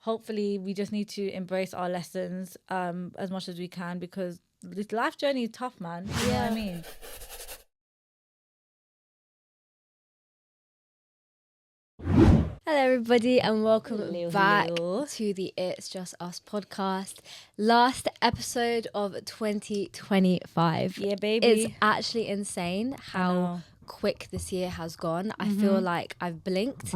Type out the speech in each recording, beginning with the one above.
hopefully we just need to embrace our lessons as much as we can, because this life journey is tough, man. You know what I mean? Hello everybody and welcome back to the It's Just Us podcast. Last episode of 2025. Yeah, baby. It's actually insane how quick this year has gone. I feel like I've blinked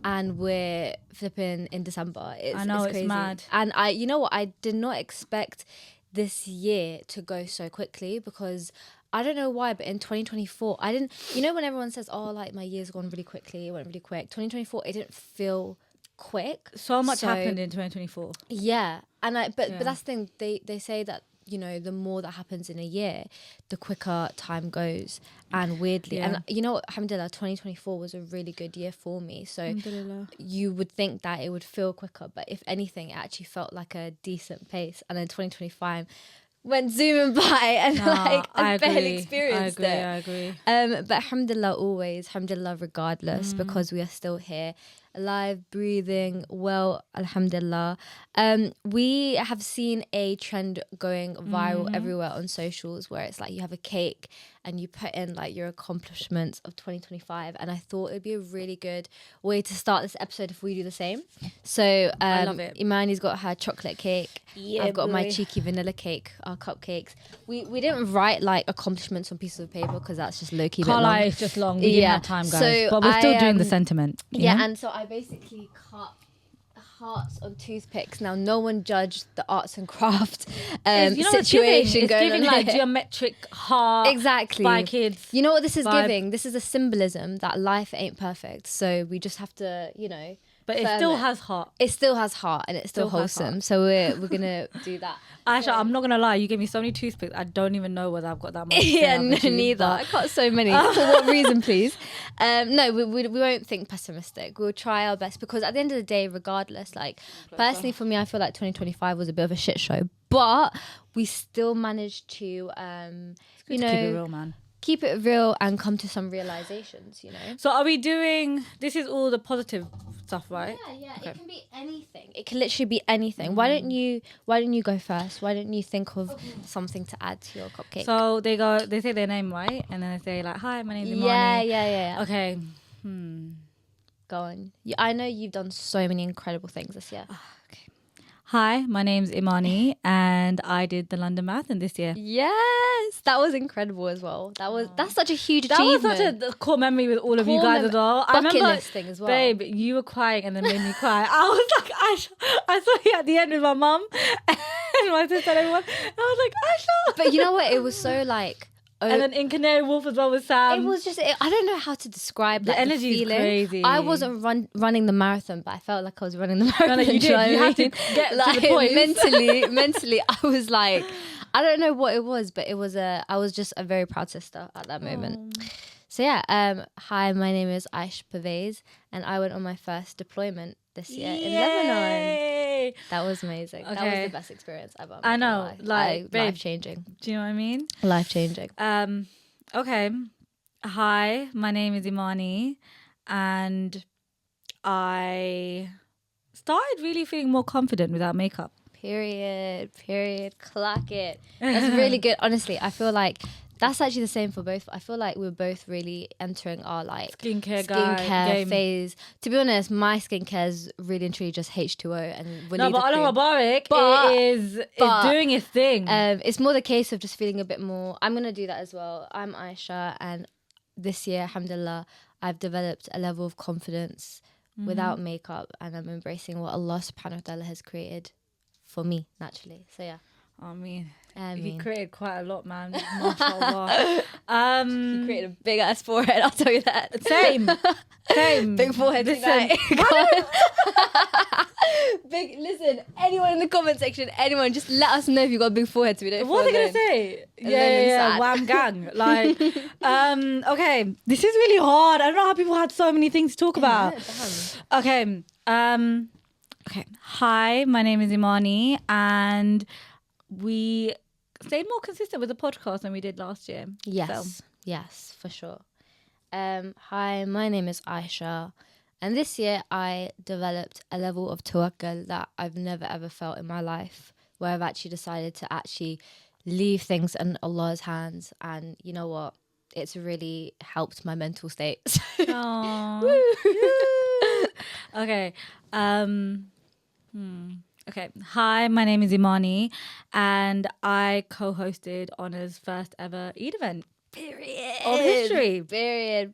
and we're flipping in December. I know, it's crazy. mad. And you know what? I did not expect this year to go so quickly, because I don't know why, but in 2024, I didn't, when everyone says, oh, like my year's gone really quickly, it went really quick. 2024, it didn't feel quick. So much happened in 2024. Yeah. And but that's the thing, they say that, the more that happens in a year, the quicker time goes. And weirdly, and alhamdulillah, 2024 was a really good year for me. So you would think that it would feel quicker, but if anything, it actually felt like a decent pace. And then 2025 went zooming by, and I barely experienced it. I agree. But alhamdulillah regardless, because we are still here, alive, breathing, well, alhamdulillah. We have seen a trend going viral everywhere on socials, where it's like you have a cake and you put in like your accomplishments of 2025, and I thought it'd be a really good way to start this episode if we do the same. So I love it. Imani's got her chocolate cake. Yeah, I've got my cheeky vanilla cake, our cupcakes. We didn't write like accomplishments on pieces of paper, because that's just low-key Can't lie, it's just long. We didn't have time, guys. So but we're still doing the sentiment. Yeah, and so I basically cut hearts on toothpicks. Now, no one judged the arts and craft situation. It's giving like geometric heart. Exactly. By kids. You know what this is giving? This is a symbolism that life ain't perfect. So we just have to, But it still has heart. It still has heart, and it's still wholesome. So we're gonna do that. Aisha, I'm not gonna lie. You gave me so many toothpicks. I don't even know whether I've got that much. Yeah, no, neither. I got so many. For what reason, please? No, we won't think pessimistic. We'll try our best, because at the end of the day, regardless, like personally for me, I feel like 2025 was a bit of a shit show, but we still managed to, keep it real, man. Keep it real and come to some realizations, So are we doing, this is all the positive stuff, right? Yeah. Okay. It can be anything. It can literally be anything. Why don't you go first? Why don't you think of something to add to your cupcake? So they say their name, right? And then they say like, hi, my name's Imani. Yeah. Okay. Go on. I know you've done so many incredible things this year. Hi, my name's Imani, and I did the London Marathon this year. Yes, that was incredible as well. That's such a huge achievement. That was such a core memory with all of you guys as well. I remember list thing as well. Babe, you were crying and then made me cry. I was like, Aisha, I saw you at the end with my mum and my sister and everyone. I was like, Aisha. But you know what? It was so like. And then in Canary Wharf as well with Sam. It was just, I don't know how to describe the energy is crazy. I wasn't running the marathon, but I felt like I was running the marathon. No, you did. You had to get to the point. Mentally, I was like, I don't know what it was, but I was just a very proud sister at that moment. So yeah, hi, my name is Aish Pervez, and I went on my first deployment this year in Lebanon. That was amazing. Okay. That was the best experience ever. I know, life changing. Do you know what I mean? Life changing. Okay. Hi, my name is Imani, and I started really feeling more confident without makeup. Period. Clock it. That's really good. Honestly, I feel like that's actually the same for both. I feel like we're both really entering our like skincare phase. To be honest, my skincare is really and truly just H2O and no, but Allah Mubarak is doing its thing. It's more the case of just feeling a bit more. I'm gonna do that as well. I'm Aisha, and this year, alhamdulillah, I've developed a level of confidence without makeup, and I'm embracing what Allah subhanahu wa ta'ala has created for me naturally. So yeah. I mean, he created quite a lot, man. MashaAllah. He created a big ass forehead, I'll tell you that. Same. Big forehead tonight. Listen, anyone in the comment section, anyone, just let us know if you've got a big forehead so we don't. What are they going to say? Yeah. Wham gang. Like, okay, this is really hard. I don't know how people had so many things to talk about. Okay. Okay. Hi, my name is Imani, and we stayed more consistent with the podcast than we did last year. Yes, for sure. Hi, my name is Aisha, And this year I developed a level of tawakkul that I've never ever felt in my life, where I've actually decided to actually leave things in Allah's hands. And you know what? It's really helped my mental state. Okay. Okay. Hi, my name is Imani, and I co-hosted Honor's first ever Eid event. Period. Of history. Period.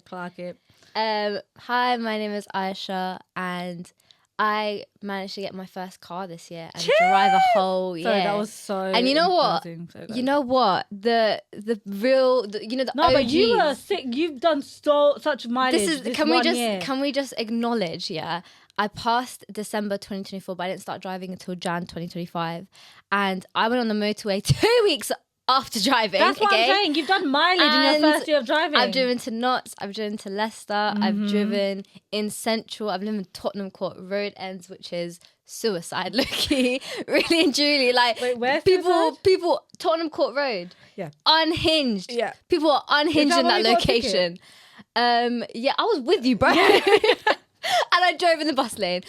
Clark it. Hi, my name is Aisha, and I managed to get my first car this year and drive a whole year. So that was so. And you know what? You know what? The real, you know, the no, OGs. but you were sick. You've done such mileage. Can we just acknowledge? Yeah, I passed December 2024, but I didn't start driving until Jan 2025, and I went on the motorway 2 weeks after driving. That's what I'm saying. You've done mileage in your first year of driving. I've driven to Notts. I've driven to Leicester. I've driven in Central. I've lived in Tottenham Court Road Ends, which is suicide looking. Really and truly, like, wait, where's people Tottenham Court Road. Yeah, unhinged. Yeah, people are unhinged in that location. Yeah, I was with you, bro. And I drove in the bus lane.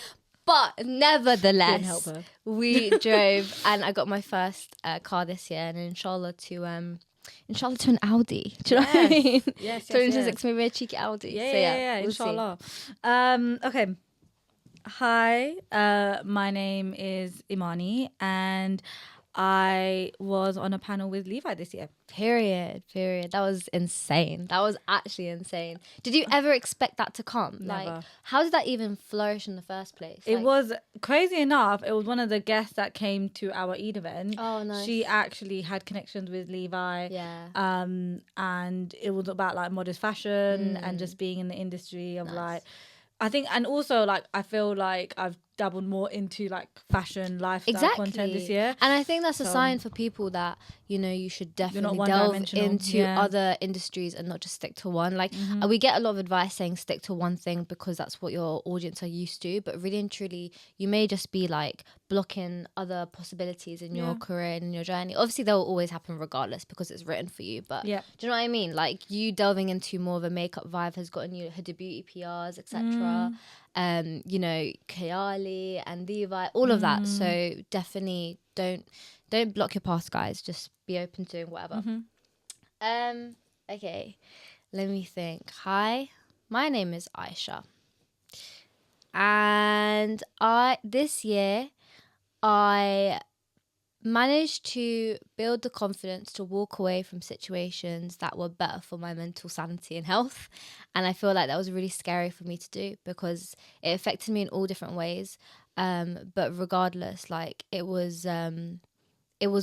But nevertheless, we drove, and I got my first car this year, and inshallah to an Audi. Do you know what I mean? Yes. 2026, maybe a cheeky Audi. Yeah, we'll inshallah. Okay. Hi, my name is Imani, and I was on a panel with Levi this year. Period. That was insane. That was actually insane. Did you ever expect that to come? Never. Like, how did that even flourish in the first place? It was crazy enough. It was one of the guests that came to our Eid event. Oh, nice. She actually had connections with Levi. Yeah. And it was about like modest fashion and just being in the industry of like, I think, and also like I feel like I've dabbled more into like fashion lifestyle content this year, and I think that's a sign for people that, you know, you should definitely delve into other industries and not just stick to one. Like we get a lot of advice saying stick to one thing because that's what your audience are used to, but really and truly you may just be like blocking other possibilities in your career and in your journey. Obviously they'll always happen regardless because it's written for you, but do you know what I mean? Like you delving into more of a makeup vibe has gotten you Huda Beauty PRs, etc. You know, Kayali and Levi, all of that. So definitely don't block your path, guys. Just be open to whatever. Okay, let me think. Hi, my name is Aisha, and this year I managed to build the confidence to walk away from situations that were better for my mental sanity and health. And I feel like that was really scary for me to do because it affected me in all different ways. But regardless, like it was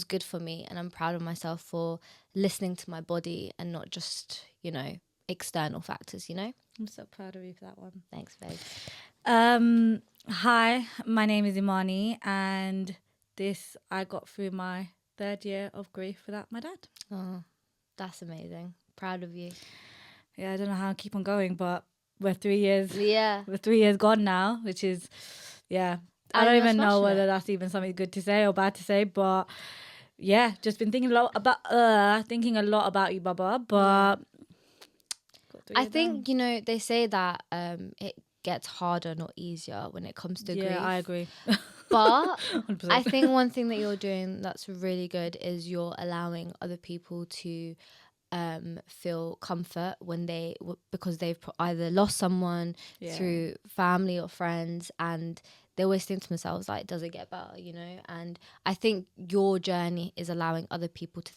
good for me, and I'm proud of myself for listening to my body and not just, you know, external factors, you know? I'm so proud of you for that one. Thanks, babe. Hi, my name is Imani, and this I got through my 3rd year of grief without my dad. Oh, that's amazing. Proud of you. Yeah, I don't know how I keep on going, but we're 3 years. Yeah. We're 3 years gone now, which is, I don't even know whether that's even something good to say or bad to say, but yeah, just been thinking a lot about you, Baba, but I think, you know, they say that it gets harder, not easier when it comes to grief. Yeah, I agree. But 100%. I think one thing that you're doing that's really good is you're allowing other people to feel comfort when because they've either lost someone through family or friends, and they always think to themselves like, does it get better, you know? And I think your journey is allowing other people to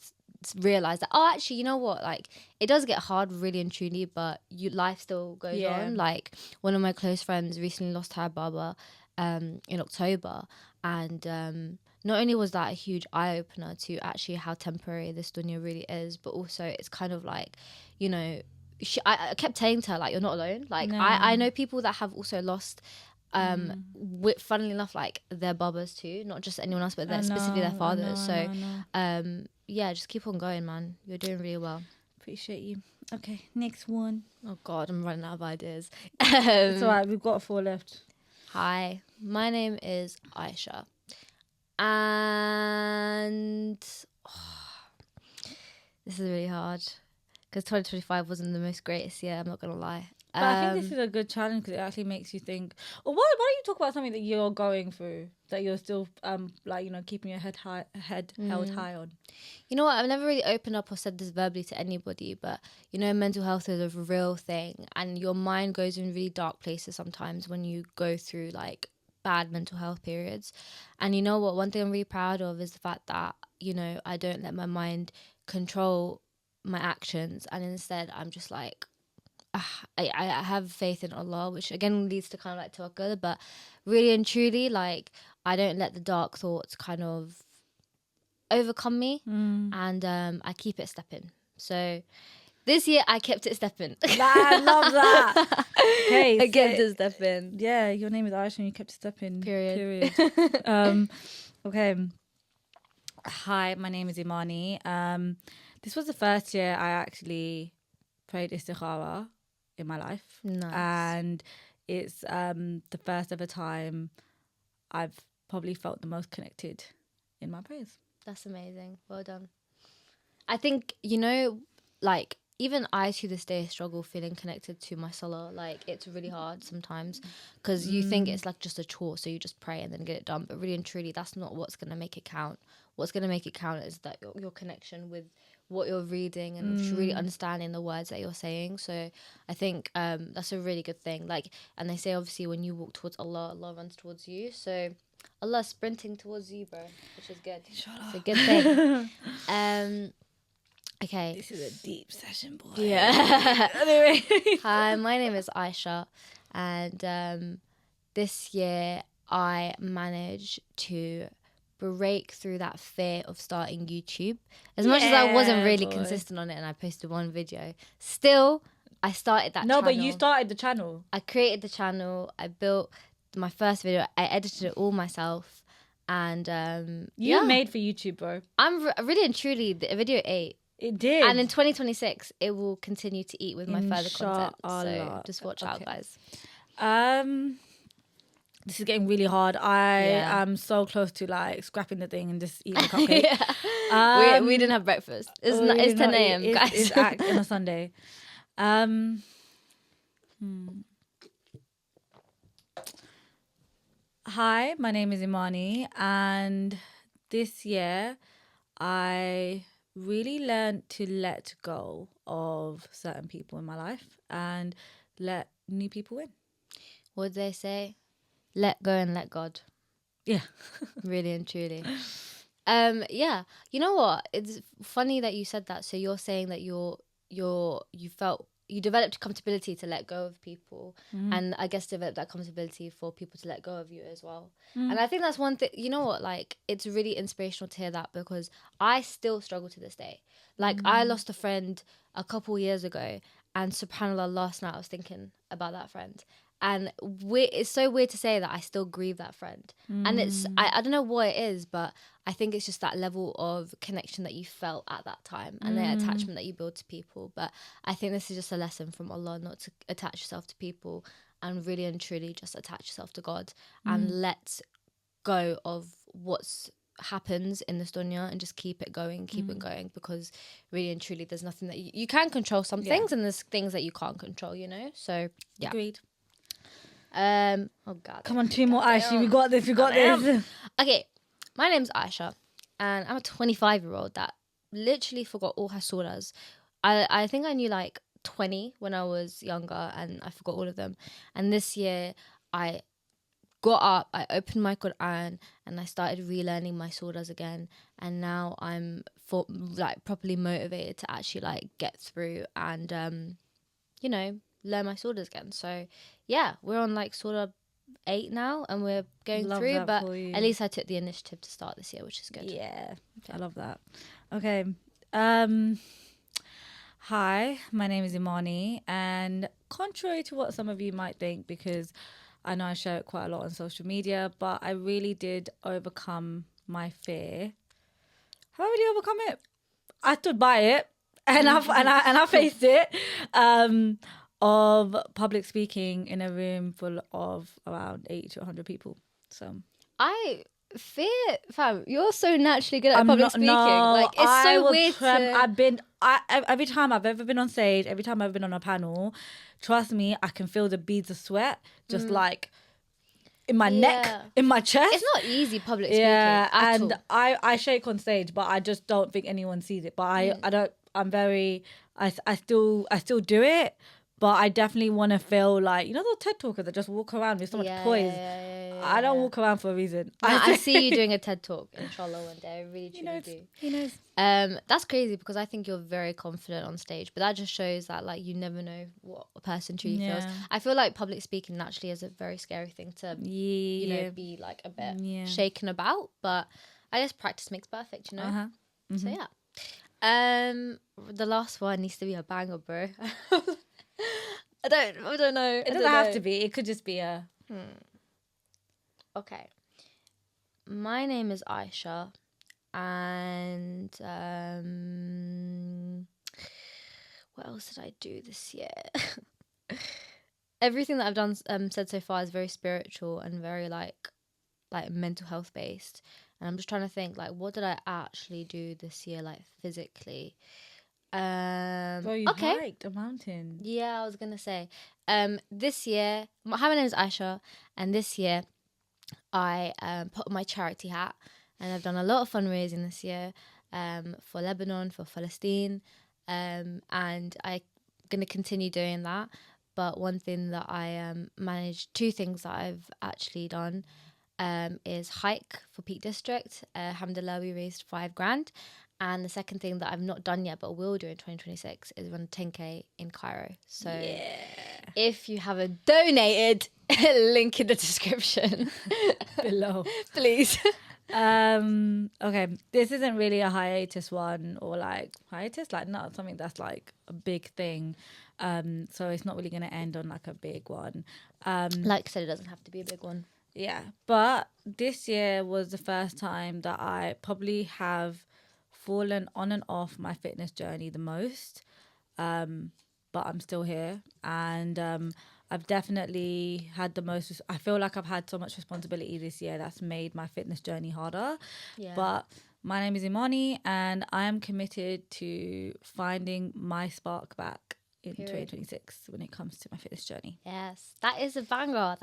realize that, oh, actually, you know what, like it does get hard really and truly, but life still goes on. Like one of my close friends recently lost her baba in October, and not only was that a huge eye-opener to actually how temporary this dunya really is, but also it's kind of like, you know, I kept saying to her, like, you're not alone. Like I know people that have also lost funnily enough, like their babas too, not just anyone else, but specifically their fathers. Yeah, just keep on going, man. You're doing really well. Appreciate you. Okay, next one. Oh God, I'm running out of ideas. It's alright, we've got 4 left. Hi, my name is Aisha, and this is really hard because 2025 wasn't the most greatest year, I'm not gonna lie. But I think this is a good challenge because it actually makes you think. Or why don't you talk about something that you're going through that you're still keeping your head held high on? You know what? I've never really opened up or said this verbally to anybody, but mental health is a real thing, and your mind goes in really dark places sometimes when you go through like bad mental health periods. And you know what? One thing I'm really proud of is the fact that I don't let my mind control my actions, and instead I'm just like, I have faith in Allah, which again leads to kind of like tawakkul, but really and truly, like, I don't let the dark thoughts kind of overcome me, and I keep it stepping. So this year I kept it stepping. I love that. Okay, I kept it stepping. Yeah, your name is Aisha and you kept it stepping. Period. Okay. Hi, my name is Imani. This was the first year I actually prayed istikhara in my life. Nice. And it's the first ever time I've probably felt the most connected in my prayers. That's amazing. Well done. I think, like, even I to this day struggle feeling connected to my salah. Like, it's really hard sometimes because you think it's like just a chore, so you just pray and then get it done. But really and truly, that's not what's going to make it count. What's going to make it count is that your connection with what you're reading and really understanding the words that you're saying. So I think that's a really good thing. Like, and they say obviously when you walk towards Allah, Allah runs towards you. So Allah's sprinting towards you, bro, which is good. It's a good thing. Okay. This is a deep session, boy. Yeah. Anyway. Hi, my name is Aisha, and this year I managed to break through that fear of starting YouTube. As much as I wasn't really consistent on it and I posted one video, still I started that channel. No, but you started the channel. I created the channel. I built my first video. I edited it all myself. And you made for YouTube, bro. I'm really and truly, the video ate. It did. And in 2026, it will continue to eat with my further content. So just watch out, guys. This is getting really hard. I am so close to like scrapping the thing and just eating the cupcake. We didn't have breakfast. It's 10 a.m, guys. It's act on a Sunday. Hi, my name is Imani, and this year I really learned to let go of certain people in my life and let new people in. What do they say? Let go and let God. Yeah. Really and truly. Yeah. You know what? It's funny that you said that. So you're saying that you developed comfortability to let go of people, and I guess developed that comfortability for people to let go of you as well. And I think that's one thing, you know what, like, it's really inspirational to hear that, because I still struggle to this day. Like, I lost a friend a couple years ago, and subhanAllah, last night I was thinking about that friend. And it's so weird to say that I still grieve that friend. And it's, I don't know what it is, but I think it's just that level of connection that you felt at that time and the attachment that you build to people. But I think this is just a lesson from Allah, not to attach yourself to people, and really and truly just attach yourself to God and let go of what's happens in this dunya and just keep it going, because really and truly there's nothing that you can control some things, and there's things that you can't control, you know? So, yeah. Agreed. Oh God. Come on, two more, Aisha. We got this. Okay, my name's Aisha, and I'm a 25-year-old that literally forgot all her surahs. I think I knew like 20 when I was younger, and I forgot all of them. And this year, I got up, I opened my Quran, and I started relearning my surahs again. And now I'm properly motivated to actually like get through and learn my surahs again. So yeah, we're on like surah 8 now, and we're going through, but at least I took the initiative to start this year, which is good. Yeah, okay. I love that. Okay. Hi, my name is Imani, and contrary to what some of you might think, because I know I share it quite a lot on social media, but I really did overcome my fear. How did I overcome it? I stood by it, and I faced it. Of public speaking in a room full of around 80 to 100 people. So I Fear, fam, you're so naturally good at public speaking. No, like, it's so weird every time I've ever been on stage, every time I've been on a panel, trust me, I can feel the beads of sweat just like in my neck, in my chest. It's not easy public speaking at and all. I shake on stage, but I just don't think anyone sees it. But I still do it. But I definitely want to feel like, you know, those TED talkers that just walk around with so much poise. I don't walk around for a reason. No, I see you doing a TED talk, inshallah, one day. I really truly do. He knows. That's crazy because I think you're very confident on stage, but that just shows that like you never know what a person truly feels. I feel like public speaking naturally is a very scary thing to you know, be like a bit shaken about, but I guess practice makes perfect, you know. So the last one needs to be a banger, bro. I don't know. It doesn't have to be. It could just be a. Okay. My name is Aisha, and what else did I do this year? Everything that I've done said so far is very spiritual and very like mental health based. And I'm just trying to think like, what did I actually do this year, like physically? Bro, you hiked a mountain. Yeah, I was gonna say. This year, my name is Aisha, and this year I put on my charity hat, and I've done a lot of fundraising this year, for Lebanon, for Palestine, and I'm gonna continue doing that. But one thing that I managed, two things that I've actually done, is hike for Peak District. Alhamdulillah, we raised $5,000. And the second thing that I've not done yet but will do in 2026 is run 10K in Cairo. So if you haven't donated, link in the description below, please. Okay, this isn't really a hiatus one or like not something that's like a big thing. So it's not really going to end on like a big one. Like I said, it doesn't have to be a big one. Yeah, but this year was the first time that I probably have fallen on and off my fitness journey the most, but I'm still here, and I've definitely had the most. I feel like I've had so much responsibility this year that's made my fitness journey harder. But my name is Imani, and I am committed to finding my spark back in 2026 when it comes to my fitness journey. Yes, that is a banger.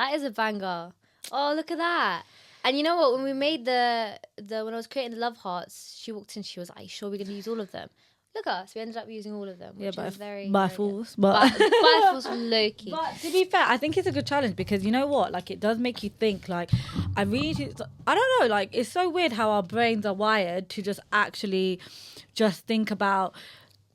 Oh, look at that. And you know what? When we made when I was creating the love hearts, she walked in. She was like, "Are you sure we're going to use all of them?" Look at us. We ended up using all of them. Which is by force, but by force from Loki. But to be fair, I think it's a good challenge because you know what? Like, it does make you think. Like, I don't know. Like, it's so weird how our brains are wired to just actually just think about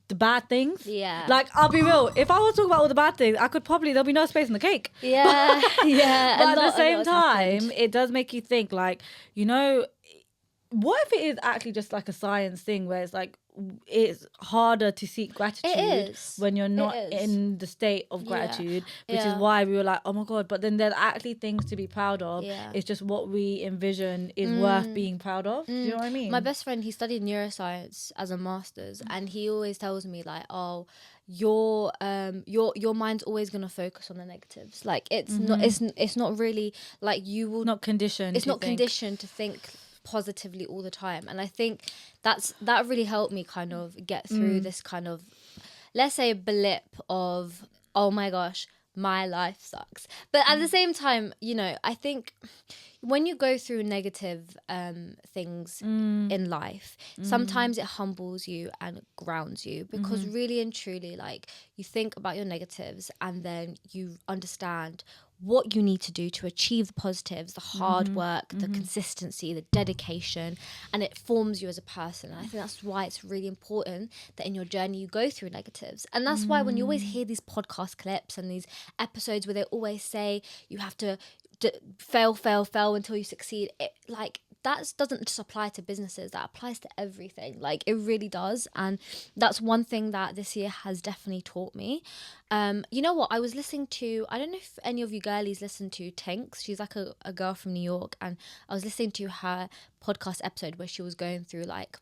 the bad things. Yeah. Like, I'll be real. If I was talking about all the bad things, there'll be no space in the cake. Yeah. Yeah. But at the same time, it does make you think, like, you know, what if it is actually just like a science thing where it's like, it's harder to seek gratitude when you're not in the state of gratitude, which is why we were like, oh my God, but then there's actually things to be proud of. It's just what we envision is worth being proud of. Do you know what I mean? My best friend, he studied neuroscience as a master's, and he always tells me like, oh, your mind's always gonna focus on the negatives. Like it's not really like you will not conditioned. It's not conditioned to think positively all the time, and I think that really helped me kind of get through this kind of, let's say, blip of, oh my gosh, my life sucks. But at the same time, you know, I think when you go through negative things in life, sometimes it humbles you and grounds you, because really and truly, like, you think about your negatives and then you understand what you need to do to achieve the positives, the hard work, the consistency, the dedication, and it forms you as a person. And I think that's why it's really important that in your journey you go through negatives. And that's why when you always hear these podcast clips and these episodes where they always say you have to fail until you succeed, that doesn't just apply to businesses, that applies to everything. Like, it really does. And that's one thing that this year has definitely taught me. You know what, I was listening to, I don't know if any of you girlies listen to Tinks. She's like a girl from New York, and I was listening to her podcast episode where she was going through like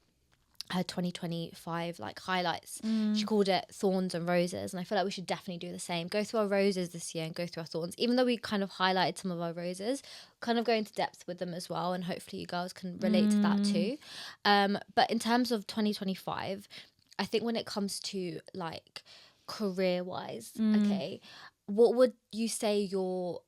her 2025 like highlights. She called it Thorns and Roses, and I feel like we should definitely do the same. Go through our roses this year and go through our thorns, even though we kind of highlighted some of our roses, kind of go into depth with them as well, and hopefully you girls can relate to that too. But in terms of 2025, I think when it comes to like career wise, okay, what would you say your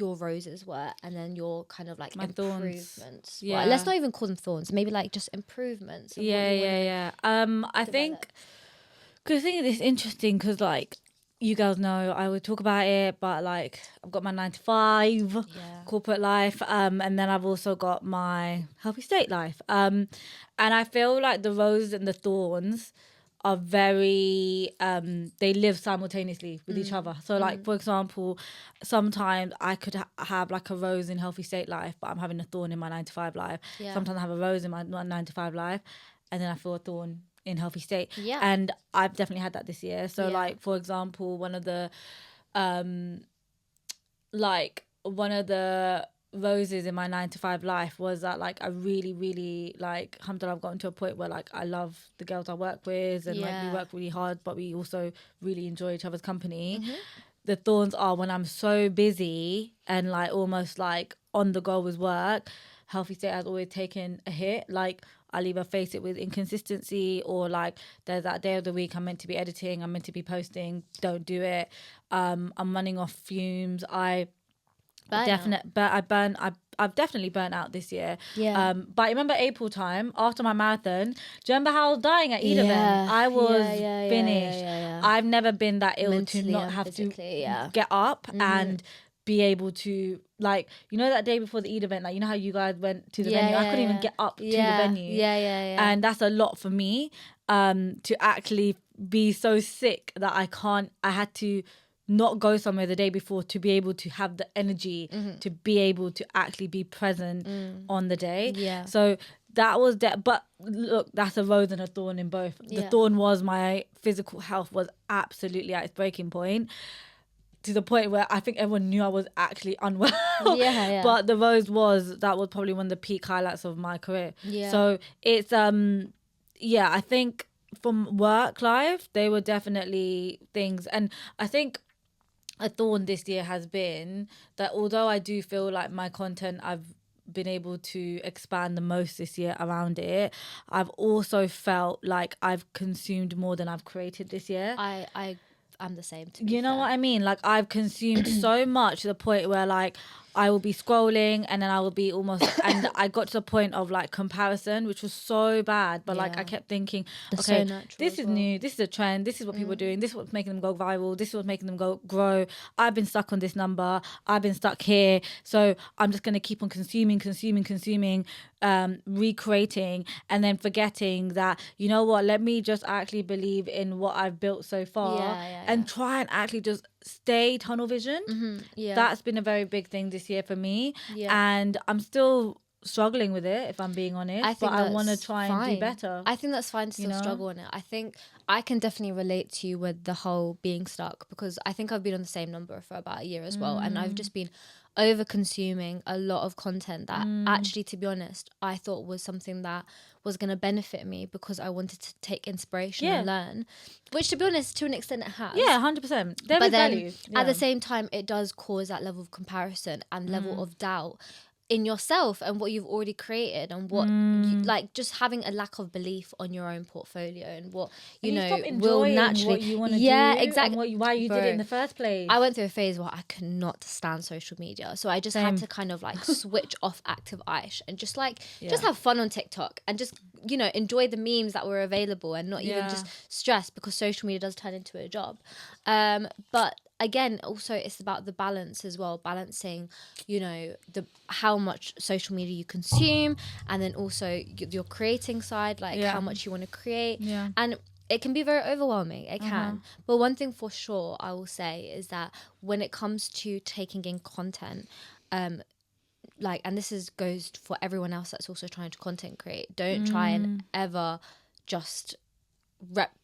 roses were, and then your kind of like my improvements thorns. were? Let's not even call them thorns, maybe like just improvements. I think, because I think it's interesting because like you girls know I would talk about it, but like I've got my 9 to 5 corporate life, and then I've also got my healthy state life, and I feel like the roses and the thorns are very they live simultaneously with each other. So like for example, sometimes I could have like a rose in healthy state life, but I'm having a thorn in my 9 to 5 life. Sometimes I have a rose in my 9 to 5 life, and then I feel a thorn in healthy state. And I've definitely had that this year. So like for example, one of the roses in my 9 to 5 life was that like I really like, alhamdulillah, I've gotten to a point where like I love the girls I work with, and like we work really hard, but we also really enjoy each other's company. The thorns are when I'm so busy and like almost like on the go with work, healthy state has always taken a hit. Like I'll either face it with inconsistency, or like there's that day of the week I'm meant to be editing, I'm meant to be posting, don't do it. I'm running off fumes. I've definitely burnt out this year. But I remember April time after my marathon. Do you remember how I was dying at Eid event? I was finished. I've never been that ill mentally, to not have to get up and be able to, like, you know, that day before the Eid event, like, you know how you guys went to the venue? I couldn't even get up to the venue. And that's a lot for me, to actually be so sick that I had to not go somewhere the day before to be able to have the energy to be able to actually be present on the day. So that was but look, that's a rose and a thorn in both. The thorn was my physical health was absolutely at its breaking point, to the point where I think everyone knew I was actually unwell. But the rose that was probably one of the peak highlights of my career. So it's I think from work life, they were definitely things. And I think a thorn this year has been that although I do feel like my content, I've been able to expand the most this year around it, I've also felt like I've consumed more than I've created this year. I'm the same, you know what I mean? Like I've consumed so much to the point where like I will be scrolling and then I will be almost and I got to the point of like comparison, which was so bad, but like I kept thinking, okay, this is new, this is a trend, this is what people are doing, this is what's making them go viral, this is what's making them grow. I've been stuck on this number, I've been stuck here, so I'm just going to keep on consuming, recreating, and then forgetting that, you know what, let me just actually believe in what I've built so far and try and actually just stay tunnel vision. That's been a very big thing this year for me, and I'm still struggling with it, if I'm being honest, but I want to try and do better. I think that's fine to still struggle in it. I think I can definitely relate to you with the whole being stuck, because I think I've been on the same number for about a year as well, and I've just been over consuming a lot of content that actually, to be honest, I thought was something that was going to benefit me because I wanted to take inspiration and learn, which, to be honest, to an extent it has. 100%. But then value. At the same time, it does cause that level of comparison and level of doubt in yourself and what you've already created, and what you, like, just having a lack of belief on your own portfolio and what you know will naturally what you want to do, exactly, and why you did it in the first place. I went through a phase where I could not stand social media, so I just had to kind of like switch off active Aish and just like just have fun on TikTok and just, you know, enjoy the memes that were available and not even just stress, because social media does turn into a job. But again, also it's about the balance as well, balancing, you know, how much social media you consume, and then also your creating side, like how much you want to create. And it can be very overwhelming, it can. But one thing for sure I will say is that when it comes to taking in content, like, and this goes for everyone else that's also trying to content create, don't try and ever just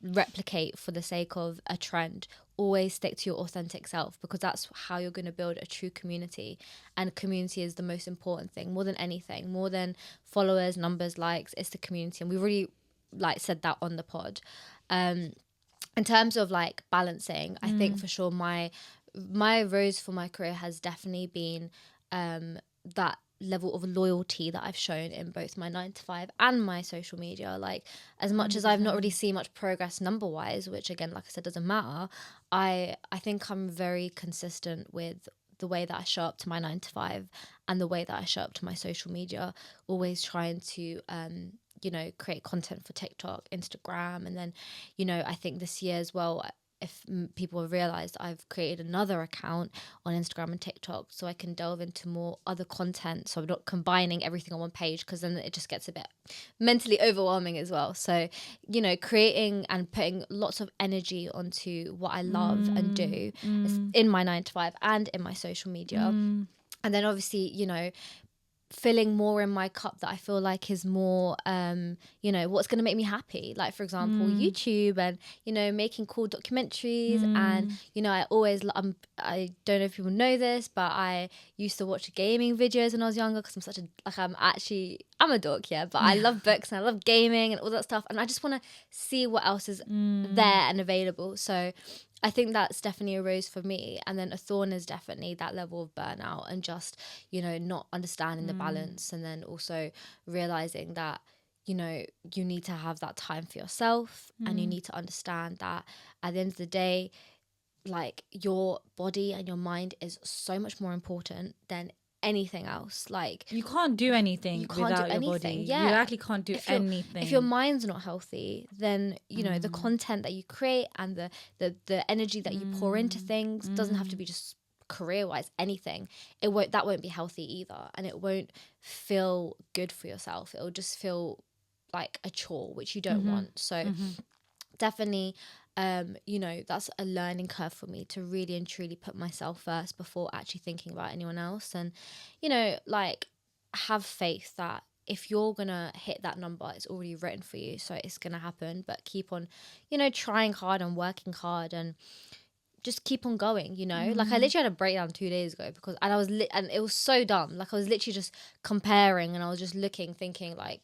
replicate for the sake of a trend always stick to your authentic self, because that's how you're going to build a true community. And community is the most important thing, more than anything, more than followers, numbers, likes. It's the community, and we really like said that on the pod. In terms of like balancing, I think for sure my rose for my career has definitely been that level of loyalty that I've shown in both my 9 to 5 and my social media. Like, as much as I've not really seen much progress number wise, which again, like I said, doesn't matter, I think I'm very consistent with the way that I show up to my 9 to 5 and the way that I show up to my social media, always trying to you know, create content for TikTok, Instagram. And then, you know, I think this year as well, if people have realized, I've created another account on Instagram and TikTok so I can delve into more other content, so I'm not combining everything on one page, because then it just gets a bit mentally overwhelming as well. So, you know, creating and putting lots of energy onto what I love and do in my 9 to 5 and in my social media. And then obviously, you know, filling more in my cup that I feel like is more, you know, what's going to make me happy. Like, for example, YouTube, and, you know, making cool documentaries. And, you know, I don't know if people know this, but I used to watch gaming videos when I was younger, because I'm a dork, yeah, but I love books and I love gaming and all that stuff. And I just want to see what else is there and available. So I think that's definitely a rose for me. And then a thorn is definitely that level of burnout and just, you know, not understanding the balance. And then also realizing that, you know, you need to have that time for yourself, and you need to understand that at the end of the day, like, your body and your mind is so much more important than anything else. Like, you can't do anything without your body. You actually can't do anything. If your mind's not healthy, then, you know, the content that you create and the energy that you pour into things doesn't have to be just career-wise, anything. That won't be healthy either, and it won't feel good for yourself. It'll just feel like a chore, which you don't want. So definitely, you know, that's a learning curve for me, to really and truly put myself first before actually thinking about anyone else. And, you know, like, have faith that if you're gonna hit that number, it's already written for you, so it's gonna happen. But keep on, you know, trying hard and working hard, and just keep on going, you know. Like, I literally had a breakdown 2 days ago, because and it was so dumb. Like, I was literally just comparing, and I was just looking, thinking like,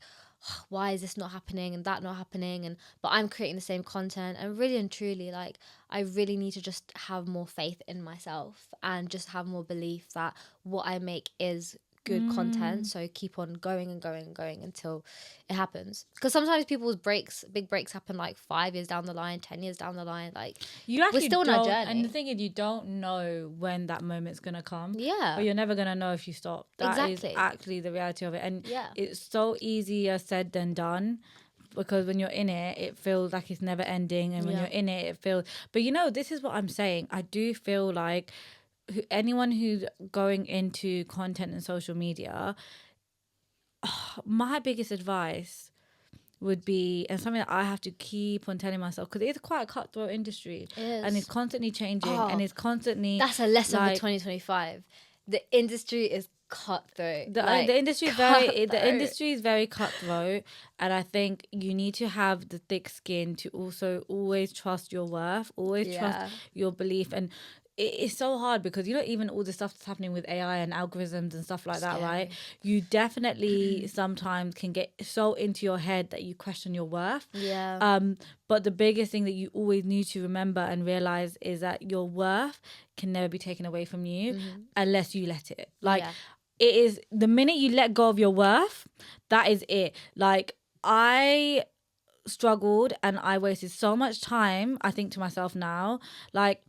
why is this not happening and that not happening, but I'm creating the same content. And really and truly, like, I really need to just have more faith in myself and just have more belief that what I make is good content. So keep on going and going and going until it happens, because sometimes people's big breaks happen like 5 years down the line, 10 years down the line. Like, we're still on our journey, and the thing is, you don't know when that moment's gonna come, but you're never gonna know if you stop. That is actually the reality of it. And it's so easier said than done, because when you're in it, it feels like it's never ending, and when you're in it, it feels, but you know, this is what I'm saying, I do feel like anyone who's going into content and social media, my biggest advice would be, and something that I have to keep on telling myself, because it's quite a cutthroat industry, and it's constantly changing, and it's constantly, that's a lesson for 2025. The industry is cutthroat. The industry is very cutthroat, and I think you need to have the thick skin to also always trust your worth, always trust your belief. And it's so hard, because, you know, even all the stuff that's happening with AI and algorithms and stuff like that, right? You definitely sometimes can get so into your head that you question your worth. But the biggest thing that you always need to remember and realize is that your worth can never be taken away from you unless you let it. Like, it is the minute you let go of your worth, that is it. Like, I struggled and I wasted so much time, I think to myself now, like,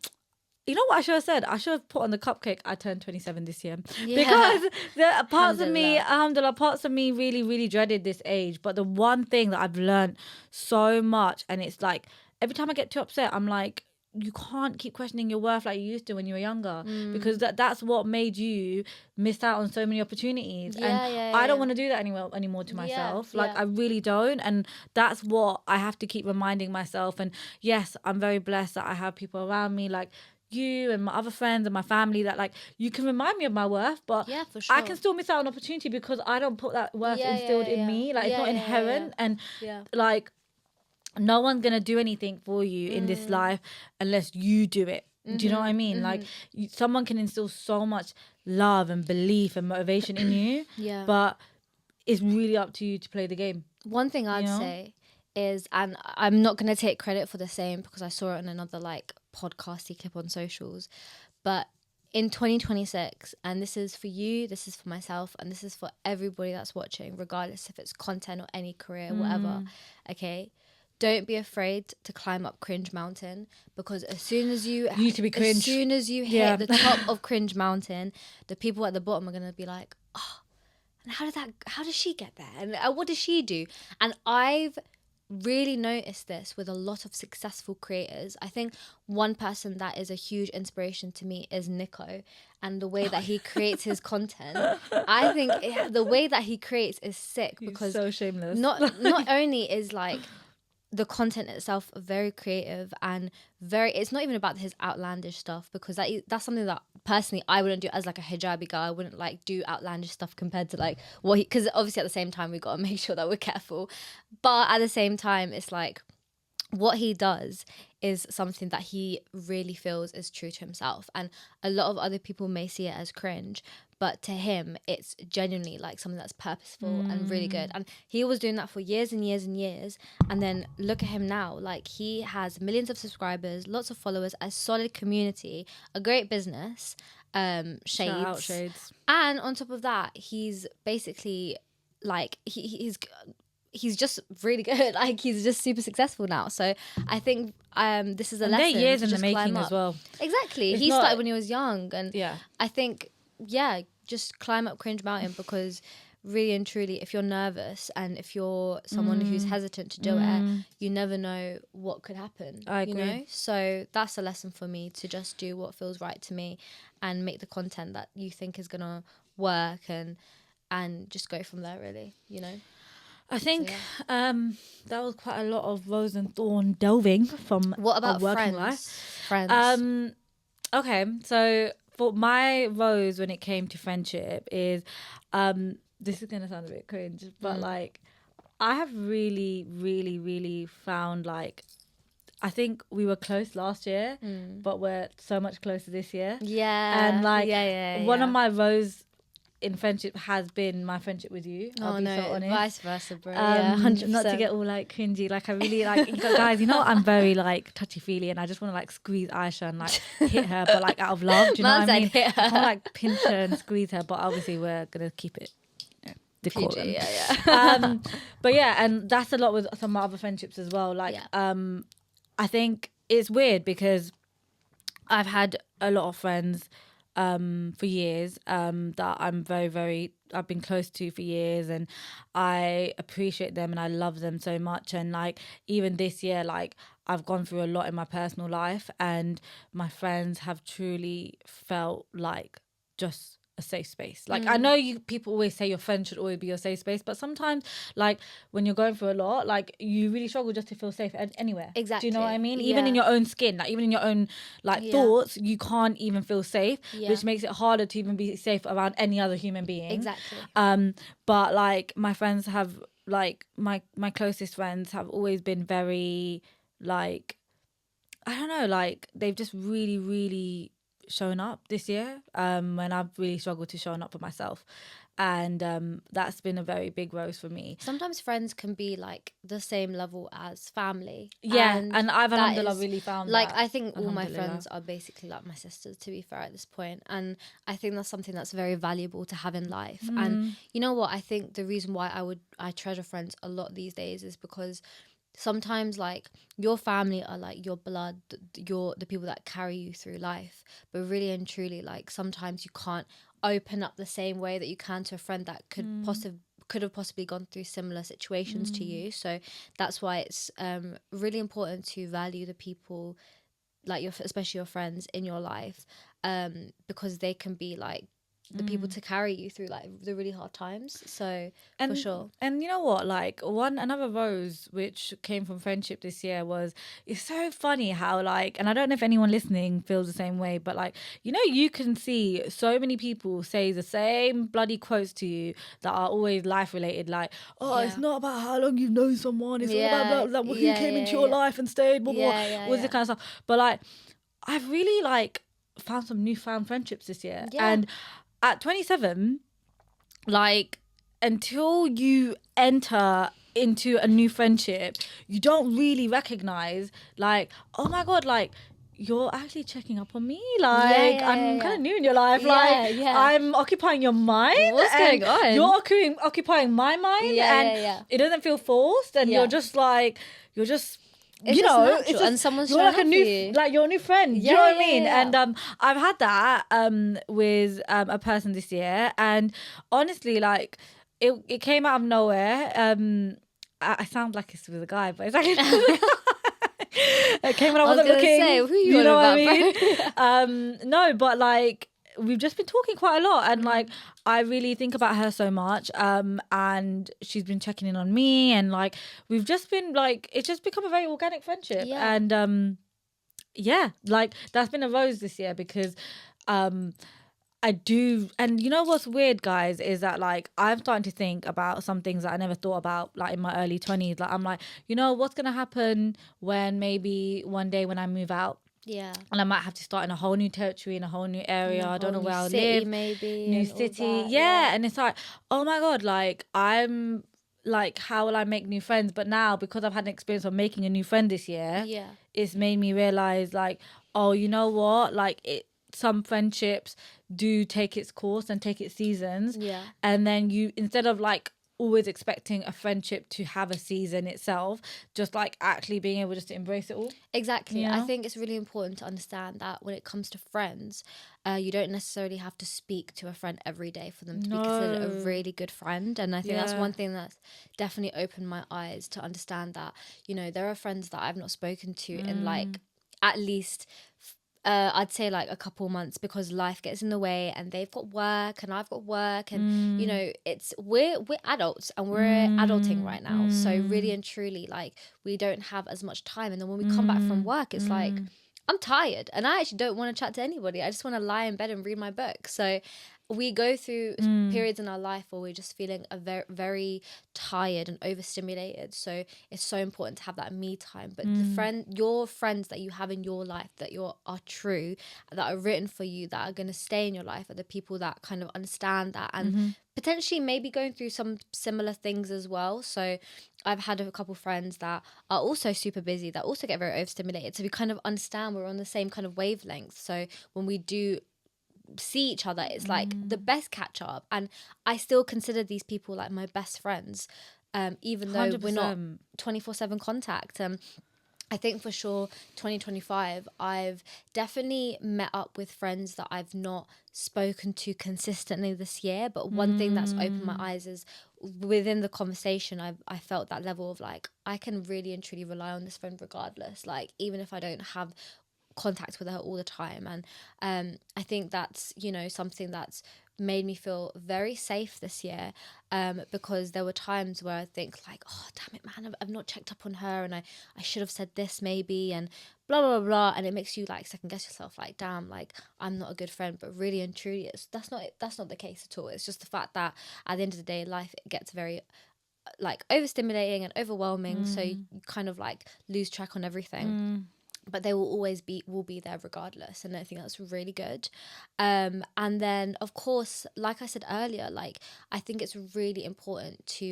you know what I should have said? I should have put on the cupcake, I turned 27 this year. Because the parts of me really, really dreaded this age. But the one thing that I've learned so much, and it's like, every time I get too upset, I'm like, you can't keep questioning your worth like you used to when you were younger, because that's what made you miss out on so many opportunities. I don't want to do that anymore to myself. I really don't. And that's what I have to keep reminding myself. And yes, I'm very blessed that I have people around me, like you and my other friends and my family, that like, you can remind me of my worth, but for sure. I can still miss out on opportunity because I don't put that worth instilled in me. Like, it's not inherent. And like, no one's gonna do anything for you in this life unless you do it. Do you know what I mean? Like, someone can instill so much love and belief and motivation in you, but it's really up to you to play the game. One thing I'd say is, and I'm not going to take credit for the same because I saw it on another like podcasty clip on socials, but in 2026, and this is for you, this is for myself, and this is for everybody that's watching, regardless if it's content or any career, whatever, okay? Don't be afraid to climb up cringe mountain, because as soon as you need to be cringe. As soon as you hit the top of cringe mountain, the people at the bottom are gonna be like, oh, and how does she get there? And what does she do? And I've really noticed this with a lot of successful creators. I think one person that is a huge inspiration to me is Nico, and the way that he creates his content. I think the way that he creates is sick, because he's so shameless. Not only is like the content itself very creative and it's not even about his outlandish stuff, because that's something that personally I wouldn't do as like a hijabi guy. I wouldn't like do outlandish stuff compared to like what because obviously at the same time we got to make sure that we're careful, but at the same time it's like what he does is something that he really feels is true to himself, and a lot of other people may see it as cringe, but to him it's genuinely like something that's purposeful and really good. And he was doing that for years and years and years, and then look at him now. Like, he has millions of subscribers, lots of followers, a solid community, a great business, Shades. Shout out Shades. And on top of that, he's basically like he's just really good. Like, he's just super successful now. So I think this is a lesson. They're years in the making as well. Exactly. He started when he was young, and I think just climb up cringe mountain, because really and truly, if you're nervous and if you're someone who's hesitant to do it, you never know what could happen. I agree. You know? So that's a lesson for me, to just do what feels right to me and make the content that you think is gonna work, and just go from there, really, you know. I think that was quite a lot of rose and thorn delving from what about working friends? Okay, so for my rose when it came to friendship is this is gonna sound a bit cringe, but like I have really, really, really found, like, I think we were close last year, but we're so much closer this year. Yeah. And like one of my rose in friendship has been my friendship with you. I'll be so honest. Vice versa, bro. 100%. Not to get all like cringy. Like, I really like guys. You know, I'm very like touchy feely, and I just want to like squeeze Aisha and like hit her, but like out of love. Do you know what I mean? I can't like pinch her and squeeze her, but obviously we're gonna keep it decorum. PG, But yeah, and that's a lot with some of my other friendships as well. Like, I think it's weird because I've had a lot of friends for years that I'm very, very, I've been close to for years, and I appreciate them and I love them so much. And like, even this year, like, I've gone through a lot in my personal life, and my friends have truly felt like just a safe space. Like, I know people always say your friend should always be your safe space, but sometimes, like, when you're going through a lot, like, you really struggle just to feel safe anywhere. Exactly. Do you know what I mean? Even in your own skin, like, even in your own like thoughts, you can't even feel safe, which makes it harder to even be safe around any other human being. Exactly. But like, my friends have, like, my closest friends have always been very, like, I don't know, like, they've just really, really shown up this year when I've really struggled to showing up for myself, and that's been a very big rose for me. Sometimes friends can be like the same level as family, and I've really found like that. I think all my friends are basically like my sisters, to be fair, at this point, and I think that's something that's very valuable to have in life. And you know what, I think the reason why I treasure friends a lot these days is because sometimes, like, your family are like your blood, the people that carry you through life, but really and truly, like, sometimes you can't open up the same way that you can to a friend that could have possibly gone through similar situations to you. So that's why it's really important to value the people, like especially your friends in your life, because they can be like the people to carry you through like the really hard times. So for sure. And you know what, like another rose which came from friendship this year was, it's so funny how like, and I don't know if anyone listening feels the same way, but like, you know, you can see so many people say the same bloody quotes to you that are always life related, like, oh, it's not about how long you've known someone, it's all about like, who came into your life and stayed, blah, blah, all this kind of stuff. But like, I've really like found some newfound friendships this year. And at 27, like, until you enter into a new friendship, you don't really recognize, like, oh my God, like, you're actually checking up on me. Like, I'm kind of new in your life. I'm occupying your mind. What's going on? You're occupying my mind. And it doesn't feel forced. And you're just like, it's you know, natural, it's just, and someone's you're like a new, like you're a new friend. Do you know what I mean? And I've had that with a person this year, and honestly, like it came out of nowhere. I sound like it's with a guy, but it's actually it came when I wasn't looking. Say, who you know what I mean? No, but like, we've just been talking quite a lot, and like, I really think about her so much, and she's been checking in on me, and like, we've just been like, it's just become a very organic friendship. And like, that's been a rose this year, because I do. And you know what's weird, guys, is that like, I'm starting to think about some things that I never thought about, like in my early 20s. Like, I'm like, you know, what's gonna happen when maybe one day when I move out, and I might have to start in a whole new territory, in a whole new area. I don't know where I'll live. Maybe new city. And it's like, oh my God, like, I'm like, how will I make new friends? But now, because I've had an experience of making a new friend this year, it's made me realize, like, oh, you know what? Like, some friendships do take its course and take its seasons. And then you, instead of like always expecting a friendship to have a season itself, just like actually being able just to embrace it all. Exactly. I think it's really important to understand that when it comes to friends, you don't necessarily have to speak to a friend every day for them to be considered a really good friend. And I think that's one thing that's definitely opened my eyes to understand that, you know, there are friends that I've not spoken to in like at least I'd say like a couple months, because life gets in the way, and they've got work and I've got work, and you know, it's we're adults, and we're adulting right now. So really and truly, like, we don't have as much time. And then when we come back from work, it's like, I'm tired and I actually don't want to chat to anybody. I just want to lie in bed and read my book. So we go through periods in our life where we're just feeling very, very tired and overstimulated. So it's so important to have that me time. But your friends that you have in your life that are true, that are written for you, that are going to stay in your life, are the people that kind of understand that and potentially maybe going through some similar things as well. So I've had a couple friends that are also super busy, that also get very overstimulated. So we kind of understand we're on the same kind of wavelength. So when we do see each other, it's like the best catch up, and I still consider these people like my best friends, even though 100%. We're not 24/7 contact. I think for sure 2025 I've definitely met up with friends that I've not spoken to consistently this year, but one thing that's opened my eyes is within the conversation I felt that level of like, I can really and truly rely on this friend regardless, like even if I don't have contact with her all the time. And I think that's, you know, something that's made me feel very safe this year, because there were times where I think like, oh damn it man, I've not checked up on her, and I should have said this maybe, and blah blah blah, and it makes you like second guess yourself, like damn, like I'm not a good friend. But really and truly that's not the case at all. It's just the fact that at the end of the day, life gets very like overstimulating and overwhelming, so you kind of like lose track on everything. But they will always be there regardless, and I think that's really good. And then of course, like I said earlier, like I think it's really important to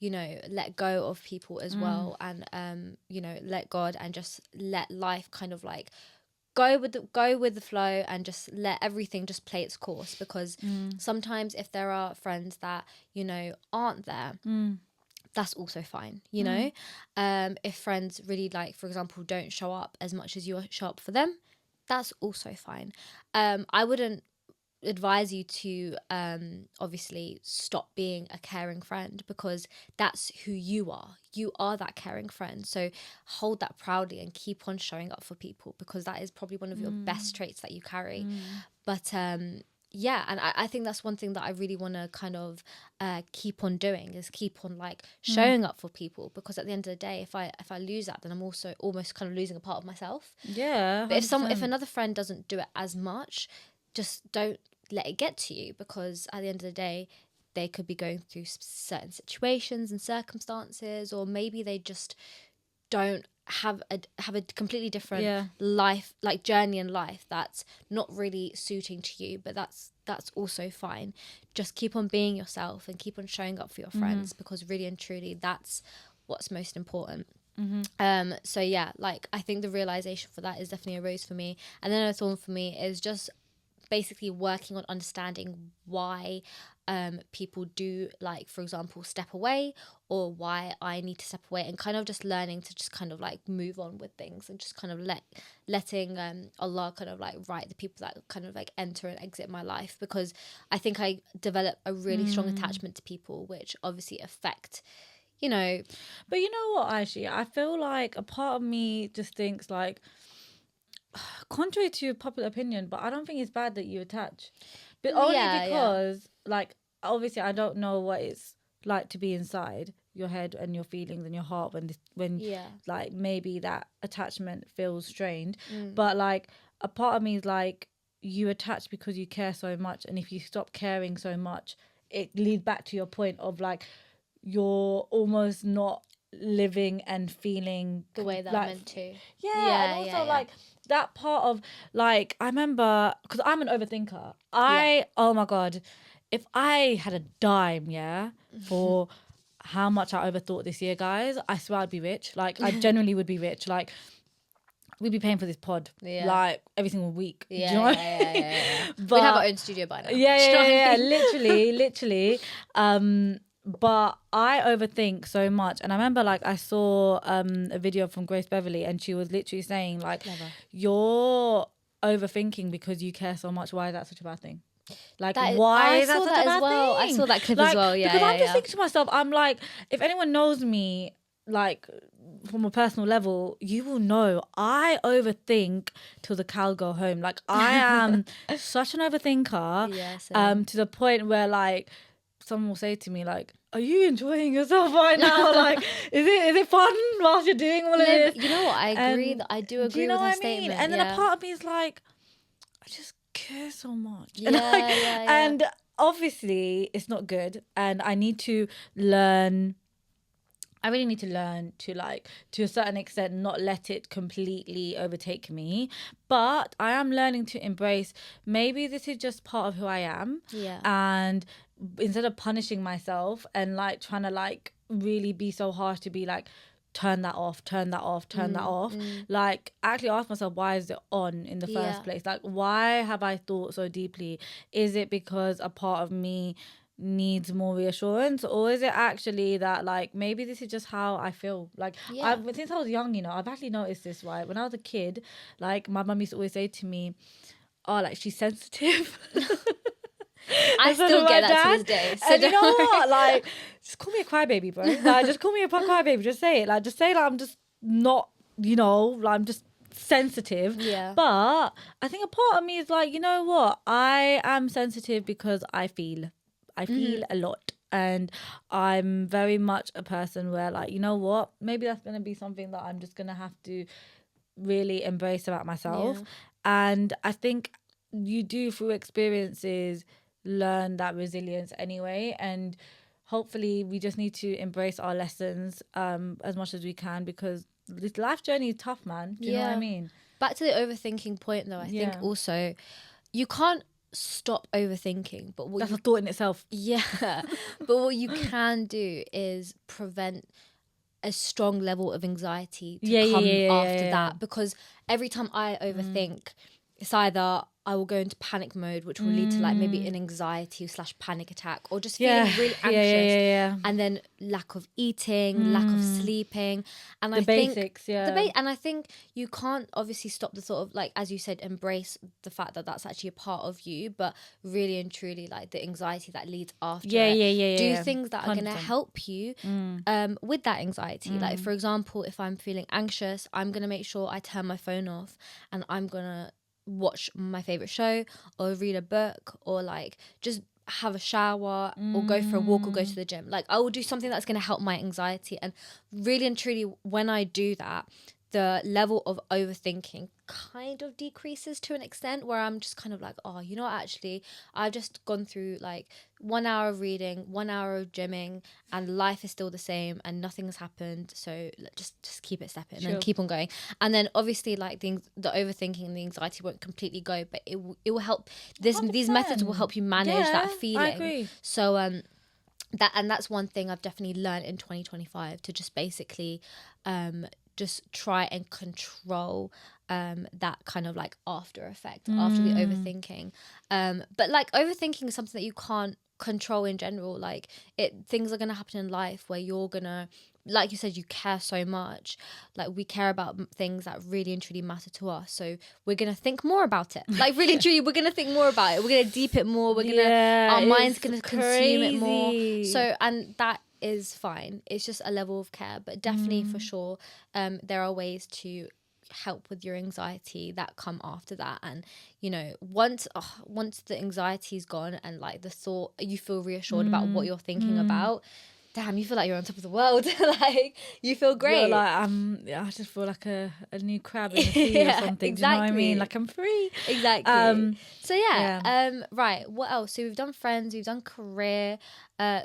you know, let go of people as well, and you know, let God and just let life kind of like go with the flow, and just let everything just play its course. Because sometimes if there are friends that, you know, aren't there, that's also fine, you know. If friends really, like for example, don't show up as much as you show up for them, that's also fine. I wouldn't advise you to obviously stop being a caring friend, because that's who you are that caring friend. So hold that proudly and keep on showing up for people, because that is probably one of your best traits that you carry. But yeah, and I think that's one thing that I really want to kind of keep on doing, is keep on like showing up for people, because at the end of the day, if I lose that, then I'm also almost kind of losing a part of myself. Yeah, 100%. But if another friend doesn't do it as much, just don't let it get to you, because at the end of the day, they could be going through certain situations and circumstances, or maybe they just don't have a completely different life, like journey in life, that's not really suiting to you, but that's also fine. Just keep on being yourself and keep on showing up for your friends, because really and truly that's what's most important. So yeah, like I think the realization for that is definitely a rose for me. And then a thorn for me is just basically working on understanding why people do, like, for example, step away, or why I need to step away, and kind of just learning to just kind of like move on with things, and just kind of letting Allah kind of like write the people that kind of like enter and exit my life, because I think I develop a really strong attachment to people, which obviously affect, you know. But you know what, actually, I feel like a part of me just thinks like, contrary to popular opinion, but I don't think it's bad that you attach. But only because, like, obviously I don't know what it's like to be inside your head and your feelings and your heart when like maybe that attachment feels strained. But like a part of me is like, you attach because you care so much, and if you stop caring so much, it leads back to your point of like, you're almost not living and feeling the way that like, I'm meant to. And also like that part of like, I remember, because I'm an overthinker. Oh my God, if I had a dime, for how much I overthought this year, guys, I swear I'd be rich. Like, I genuinely would be rich. Like, we'd be paying for this pod like every single week. Do you know what I mean? But we'd have our own studio by now. Yeah. Literally. But I overthink so much. And I remember like I saw a video from Grace Beverly, and she was literally saying like, you're overthinking because you care so much. Why is that such a bad thing? Like, why is that such a bad thing? I saw that clip as well. Because I'm just thinking to myself, I'm like, if anyone knows me, like from a personal level, you will know I overthink till the cows go home. Like, I am such an overthinker. To the point where like someone will say to me like, are you enjoying yourself right now? Like, is it fun whilst you're doing all of this? You know what, I agree. I do agree with her statement. And then a part of me is like, I just care so much. Yeah. And obviously it's not good, and I need to learn. I really need to learn to, like, to a certain extent, not let it completely overtake me. But I am learning to embrace, maybe this is just part of who I am. Yeah. And instead of punishing myself and like trying to like really be so harsh to be like, turn that off, like actually ask myself, why is it on in the first place? Like, why have I thought so deeply? Is it because a part of me needs more reassurance, or is it actually that like maybe this is just how I feel? Like, since I was young, you know, I've actually noticed this, right? When I was a kid, like my mum used to always say to me, oh, like, she's sensitive. I still get that to this day. So and you know what? Like, just call me a crybaby, bro. Like, just call me a crybaby. Just say it. Like, just say like I'm just not, you know, like I'm just sensitive. Yeah. But I think a part of me is like, you know what? I am sensitive because I feel a lot. And I'm very much a person where, like, you know what? Maybe that's going to be something that I'm just going to have to really embrace about myself. Yeah. And I think you do, through experiences, learn that resilience anyway. And hopefully we just need to embrace our lessons as much as we can, because this life journey is tough, man. Do you know what I mean? Back to the overthinking point, though, I think also you can't stop overthinking, but that's a thought in itself. But what you can do is prevent a strong level of anxiety to come after that, because every time I overthink, it's either I will go into panic mode, which will lead to like maybe an anxiety / panic attack, or just feeling really anxious, and then lack of eating, lack of sleeping, and I think and I think you can't obviously stop the sort of, like, as you said, embrace the fact that that's actually a part of you, but really and truly, like, the anxiety that leads after do things that are going to help you with that anxiety. Like, for example, if I'm feeling anxious, I'm going to make sure I turn my phone off, and I'm going to watch my favorite show or read a book or like just have a shower or go for a walk or go to the gym. Like I will do something that's going to help my anxiety, and really and truly when I do that, the level of overthinking kind of decreases to an extent where I'm just kind of like, oh, you know what, actually I've just gone through like 1 hour of reading, 1 hour of gymming, and life is still the same and nothing has happened, so just keep it stepping and keep on going. And then obviously like the overthinking and the anxiety won't completely go, but it will help. These methods will help you manage that feeling. I agree. So that's one thing I've definitely learned in 2025, to just basically just try and control that kind of like after effect after the overthinking. But like overthinking is something that you can't control in general. Like things are gonna happen in life where you're gonna, like you said, you care so much. Like we care about things that really and truly matter to us. So we're gonna think more about it. Like really and truly, we're gonna think more about it. We're gonna deep it more. Our mind's gonna consume it more. So, and that is fine. It's just a level of care, but definitely for sure, there are ways to help with your anxiety that come after that. And you know, once the anxiety's gone and like the thought, you feel reassured about what you're thinking about, damn, you feel like you're on top of the world. Like you feel great. You're like I just feel like a new crab in the sea or something. Exactly. Do you know what I mean? Like I'm free. Exactly. So right. What else? So we've done friends, we've done career,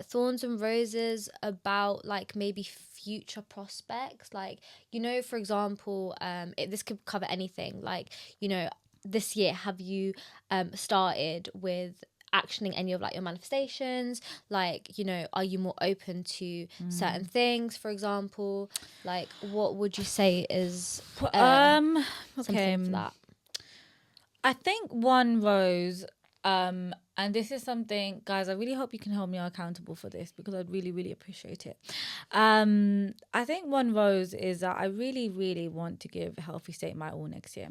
Thorns and Roses about like maybe future prospects. Like, you know, for example, this could cover anything. Like, you know, this year, have you started with actioning any of like your manifestations? Like, you know, are you more open to certain things, for example? Like, what would you say is something for that? I think one rose, and this is something, guys, I really hope you can hold me accountable for this because I'd really, really appreciate it. I think one rose is that I really, really want to give Healthy State my all next year.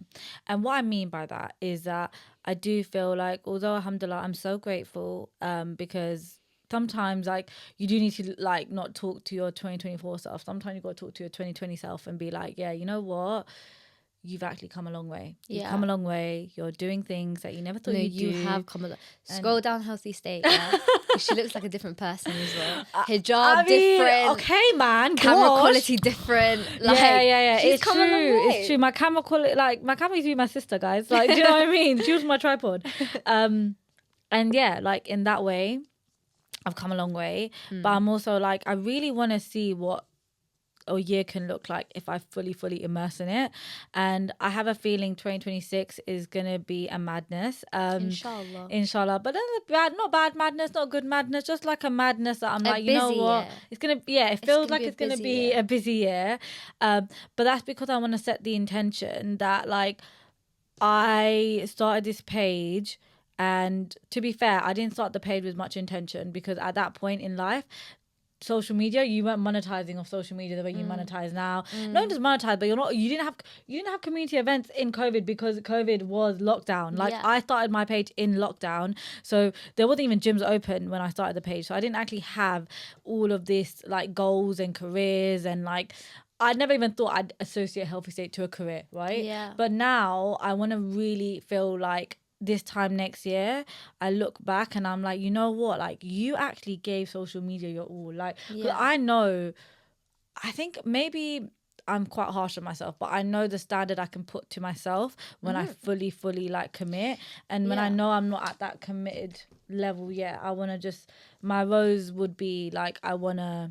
And what I mean by that is that I do feel like, although alhamdulillah, I'm so grateful because sometimes like you do need to like not talk to your 2024 self. Sometimes you got to talk to your 2020 self and be like, yeah, you know what? You've actually come a long way. You've come a long way. You're doing things that you never thought you'd do. You have come a long. Scroll down Healthy State. Yeah? She looks like a different person as well. Hijab different. Okay, man. Camera quality different. Like, yeah. She's come a long way. It's true. My camera quality, like my camera used to be my sister, guys. Like, do you know what I mean? She was my tripod. And yeah, like in that way, I've come a long way. But I'm also like, I really want to see what a year can look like if I fully immerse in it. And I have a feeling 2026 is gonna be a madness. Inshallah. But not bad madness, not good madness, just like a madness that I'm like, you know what? It's gonna it feels like it's gonna be a busy year. But that's because I want to set the intention that like I started this page, and to be fair, I didn't start the page with much intention because at that point in life, social media, you weren't monetizing off social media the way you monetize now. Not just monetize, but you didn't have community events in COVID because COVID was lockdown. Like I started my page in lockdown, so there wasn't even gyms open when I started the page. So I didn't actually have all of this like goals and careers, and like I never even thought I'd associate Healthy State to a career, right? Yeah. But now I want to really feel like this time next year I look back and I'm like, you know what, like you actually gave social media your all. Like I think maybe I'm quite harsh on myself, but I know the standard I can put to myself when I fully like commit. And when I know I'm not at that committed level yet, I want to just, my rose would be like, I want to,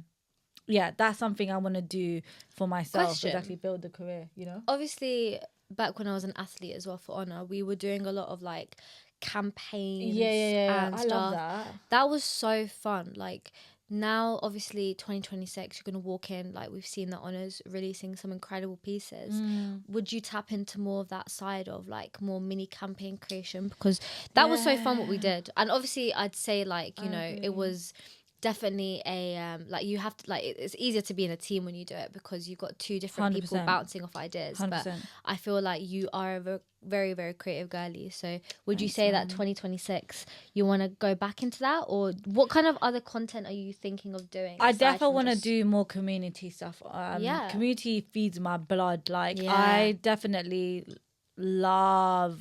that's something I want to do for myself. Exactly, build the career, you know? Obviously, back when I was an athlete as well for Honor, we were doing a lot of like campaigns and I stuff. love that. That was so fun. Like now, obviously 2026, you're going to walk in, like we've seen the Honors releasing some incredible pieces. Would you tap into more of that side of like more mini campaign creation? Because that was so fun what we did. And obviously I'd say like, you know, it was definitely a like you have to, like it's easier to be in a team when you do it because you've got two different 100%. people bouncing off ideas. 100%. But I feel like you are a very, very creative girly. So would you say that 2026 you want to go back into that, or what kind of other content are you thinking of doing? I definitely want to do more community stuff. Community feeds my blood. Like I definitely love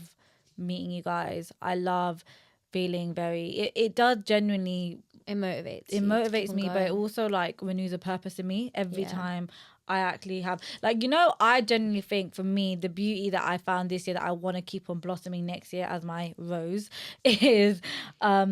meeting you guys. I love feeling it does genuinely, it motivates me, but it also like renews a purpose in me every time I actually have, like, you know, I genuinely think for me the beauty that I found this year that I want to keep on blossoming next year as my rose is I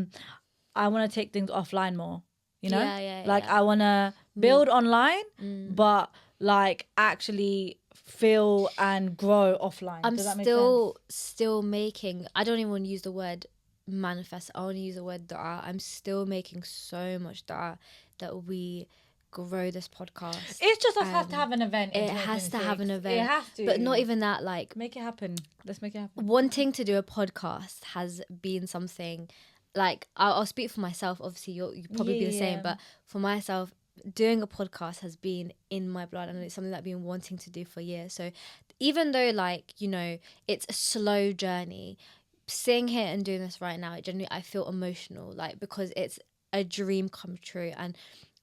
want to take things offline more, you know? I want to build online, but like actually feel and grow offline. Does that make sense? Still making, I don't even want to use the word manifest, I want to use the word dua. I'm still making so much dua that we grow this podcast. It's just us have to have an event. It has to have an event. It has to. But not even that, like... Make it happen. Let's make it happen. Wanting to do a podcast has been something... Like, I'll speak for myself. Obviously, you'll probably be the same. But for myself, doing a podcast has been in my blood. And it's something that I've been wanting to do for years. So even though, like, you know, it's a slow journey, sitting here and doing this right now, I feel emotional. Like, because it's a dream come true. And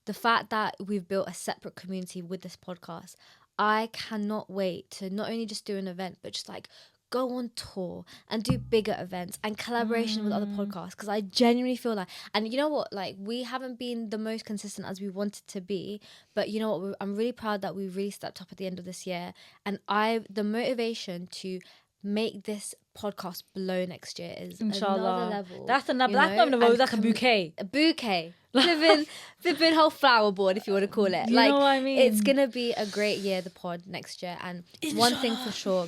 the fact that we've built a separate community with this podcast, I cannot wait to not only just do an event, but just like go on tour and do bigger events and collaboration with other podcasts. Because I genuinely feel like, and you know what, like we haven't been the most consistent as we wanted to be, but you know what, I'm really proud that we really stepped up at the end of this year. And the motivation to make this podcast blow next year is Inshallah. Another level. That's not even a rose, that's a bouquet. A bouquet. Flipping whole flower board, if you want to call it. You know what I mean? It's gonna be a great year, the pod next year. And one thing for sure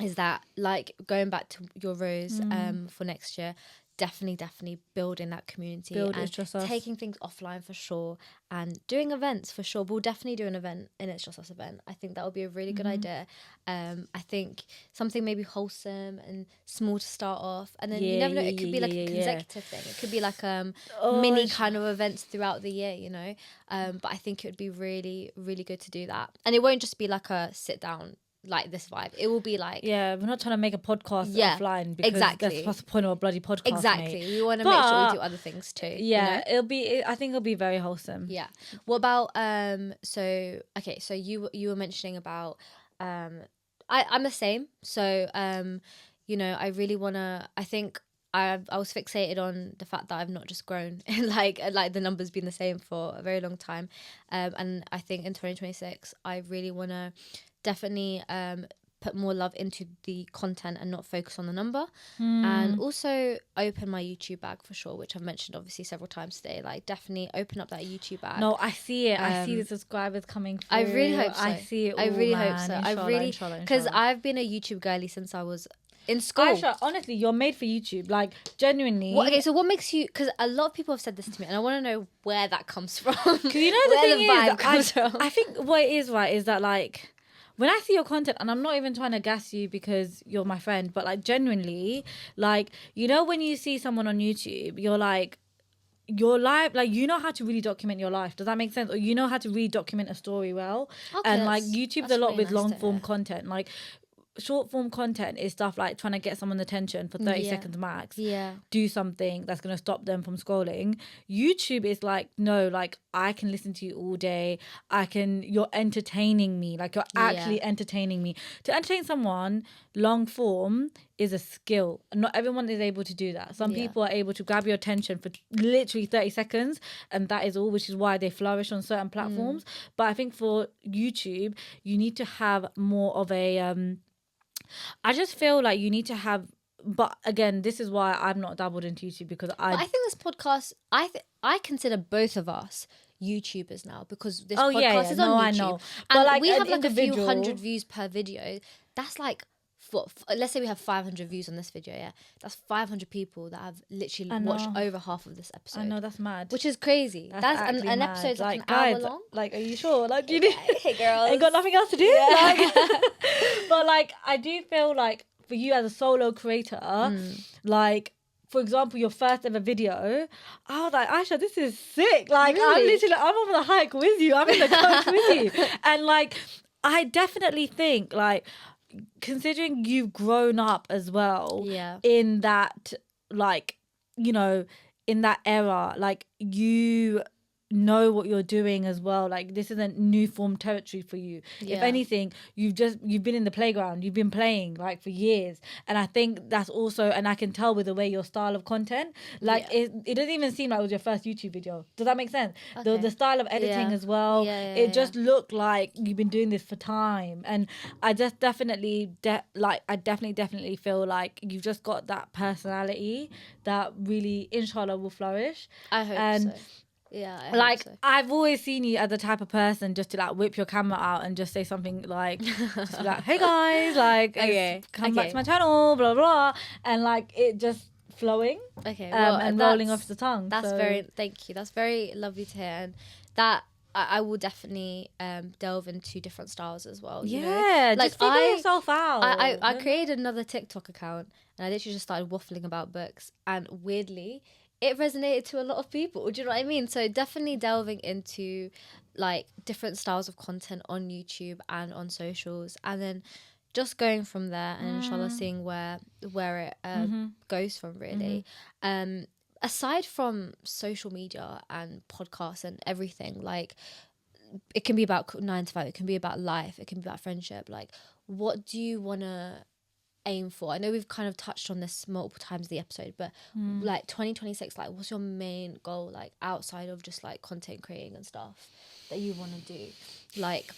is that, like, going back to your rose for next year, definitely building that community and taking things offline for sure, and doing events for sure. We'll definitely do an event, and It's Just Us event. I think that would be a really good idea. I think something maybe wholesome and small to start off, and then you never know, it could be like a consecutive thing. It could be like mini kind of events throughout the year, you know. But I think it would be really, really good to do that, and it won't just be like a sit down like this vibe. It will be like, we're not trying to make a podcast offline, because that's the point of a bloody podcast, mate. We want to make sure we do other things too, you know? I think it'll be very wholesome. What about so you were mentioning about I'm the same, so you know, I really want to, I think I was fixated on the fact that I've not just grown like the numbers been the same for a very long time, and I think in 2026 I really want to definitely put more love into the content and not focus on the number, and also open my YouTube bag for sure, which I've mentioned obviously several times today. Like, definitely open up that YouTube bag. No, I see it. I see the subscribers coming through. I really hope so. I see it all, I really hope so. Inshallah, I really, because I've been a YouTube girly since I was in school. Aisha, honestly, you're made for YouTube. Like, genuinely. So what makes you... Because a lot of people have said this to me, and I want to know where that comes from. Because you know the thing is, I think what it is, right, is that, like, when I see your content, and I'm not even trying to gas you because you're my friend, but, like, genuinely, like, you know, when you see someone on YouTube, you're like, your life, like, you know how to really document your life. Does that make sense? Or you know how to really document a story well. Okay, and, like, YouTube's a lot really with long-form content. Like, short form content is stuff like trying to get someone's attention for 30 seconds max. Do something that's going to stop them from scrolling. YouTube is like, no, like, I can listen to you all day. You're entertaining me. Like, you're actually entertaining me. To entertain someone, long form is a skill. Not everyone is able to do that. Some people are able to grab your attention for literally 30 seconds, and that is all, which is why they flourish on certain platforms. But I think for YouTube, you need to have more of a... I just feel like you need to have, but again, this is why I've not dabbled into YouTube, because I think this podcast, I consider both of us YouTubers now, because this podcast is on YouTube. I know. And like, we have like a few hundred views per video. That's like, let's say we have 500 views on this video, that's 500 people that have literally watched over half of this episode. I know, that's mad. Which is crazy. That's an episode's like an hour long. Like, are you sure? Like, do you hey girls, ain't got nothing else to do? Like, but like, I do feel like for you as a solo creator, like, for example, your first ever video, I was like, Aisha, this is sick. Like, really? I'm on the hike with you. I'm in the coach with you. And like, I definitely think, like, considering you've grown up as well in that, like, you know, in that era, like, you know what you're doing as well. Like, this isn't new form territory for you. If anything, you've been in the playground, you've been playing like for years. And I think that's also, and I can tell with the way your style of content, like it doesn't even seem like it was your first YouTube video. Does that make sense? Okay. The style of editing as well, it just looked like you've been doing this for time. And I just definitely definitely feel like you've just got that personality that really, inshallah, will flourish. I hope so. Yeah, like I've always seen you as the type of person just to like whip your camera out and just say something like, just like, hey guys, like, come back to my channel, blah blah, and like it just flowing, and rolling off the tongue. Thank you. That's very lovely to hear, and that I will definitely delve into different styles as well. You know? Like just figure yourself out. I created another TikTok account, and I literally just started waffling about books, and weirdly, it resonated to a lot of people. Do you know what I mean? So definitely delving into like different styles of content on YouTube and on socials, and then just going from there and inshallah seeing where it goes from, really. Aside from social media and podcasts and everything, like it can be about 9 to 5, it can be about life, it can be about friendship. Like, what do you want to aim for? I know we've kind of touched on this multiple times in the episode, but like 2026, like what's your main goal, like outside of just like content creating and stuff that you want to do? Like,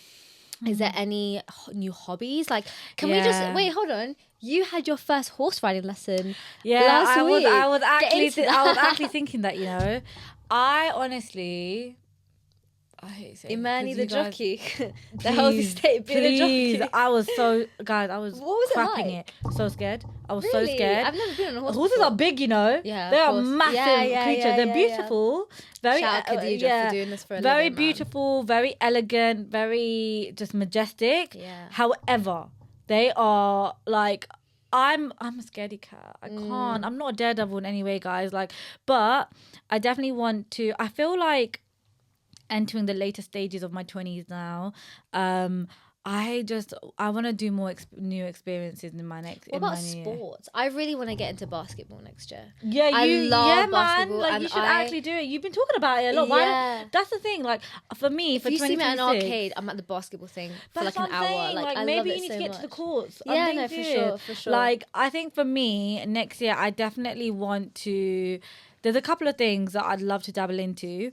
is there any new hobbies? Like, can we just wait? Hold on. You had your first horse riding lesson last week. I was actually thinking that, you know, I honestly, I hate saying Imani the jockey, the healthy state being a jockey. I was crapping it. So scared. I was so scared. I've never been on a horse. Horses are big, you know. Yeah, they are massive creatures. They're beautiful. Very, shout out Khadija for doing this for a very living, beautiful, very elegant, very just majestic. Yeah. However, they are like, I'm a scaredy cat. I can't. I'm not a daredevil in any way, guys. Like, but I definitely want to. I feel like entering the later stages of my 20s now, I want to do more new experiences in my next. What about sports? I really want to get into basketball next year. Yeah, I love basketball. Man, like, you should actually do it. You've been talking about it a lot. Yeah. That's the thing. Like, for me, if for you see me at an 2026, arcade, I'm at the basketball thing for that's like an hour. Like, I maybe love you need so to get much. to the courts. Yeah, no, for sure. Like, I think for me next year, I definitely want to. There's a couple of things that I'd love to dabble into.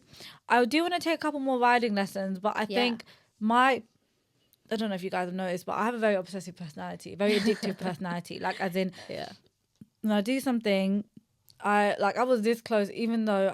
I do want to take a couple more riding lessons, but I think I don't know if you guys have noticed, but I have a very obsessive personality, very addictive personality. Like, as in, when I do something, I was this close, even though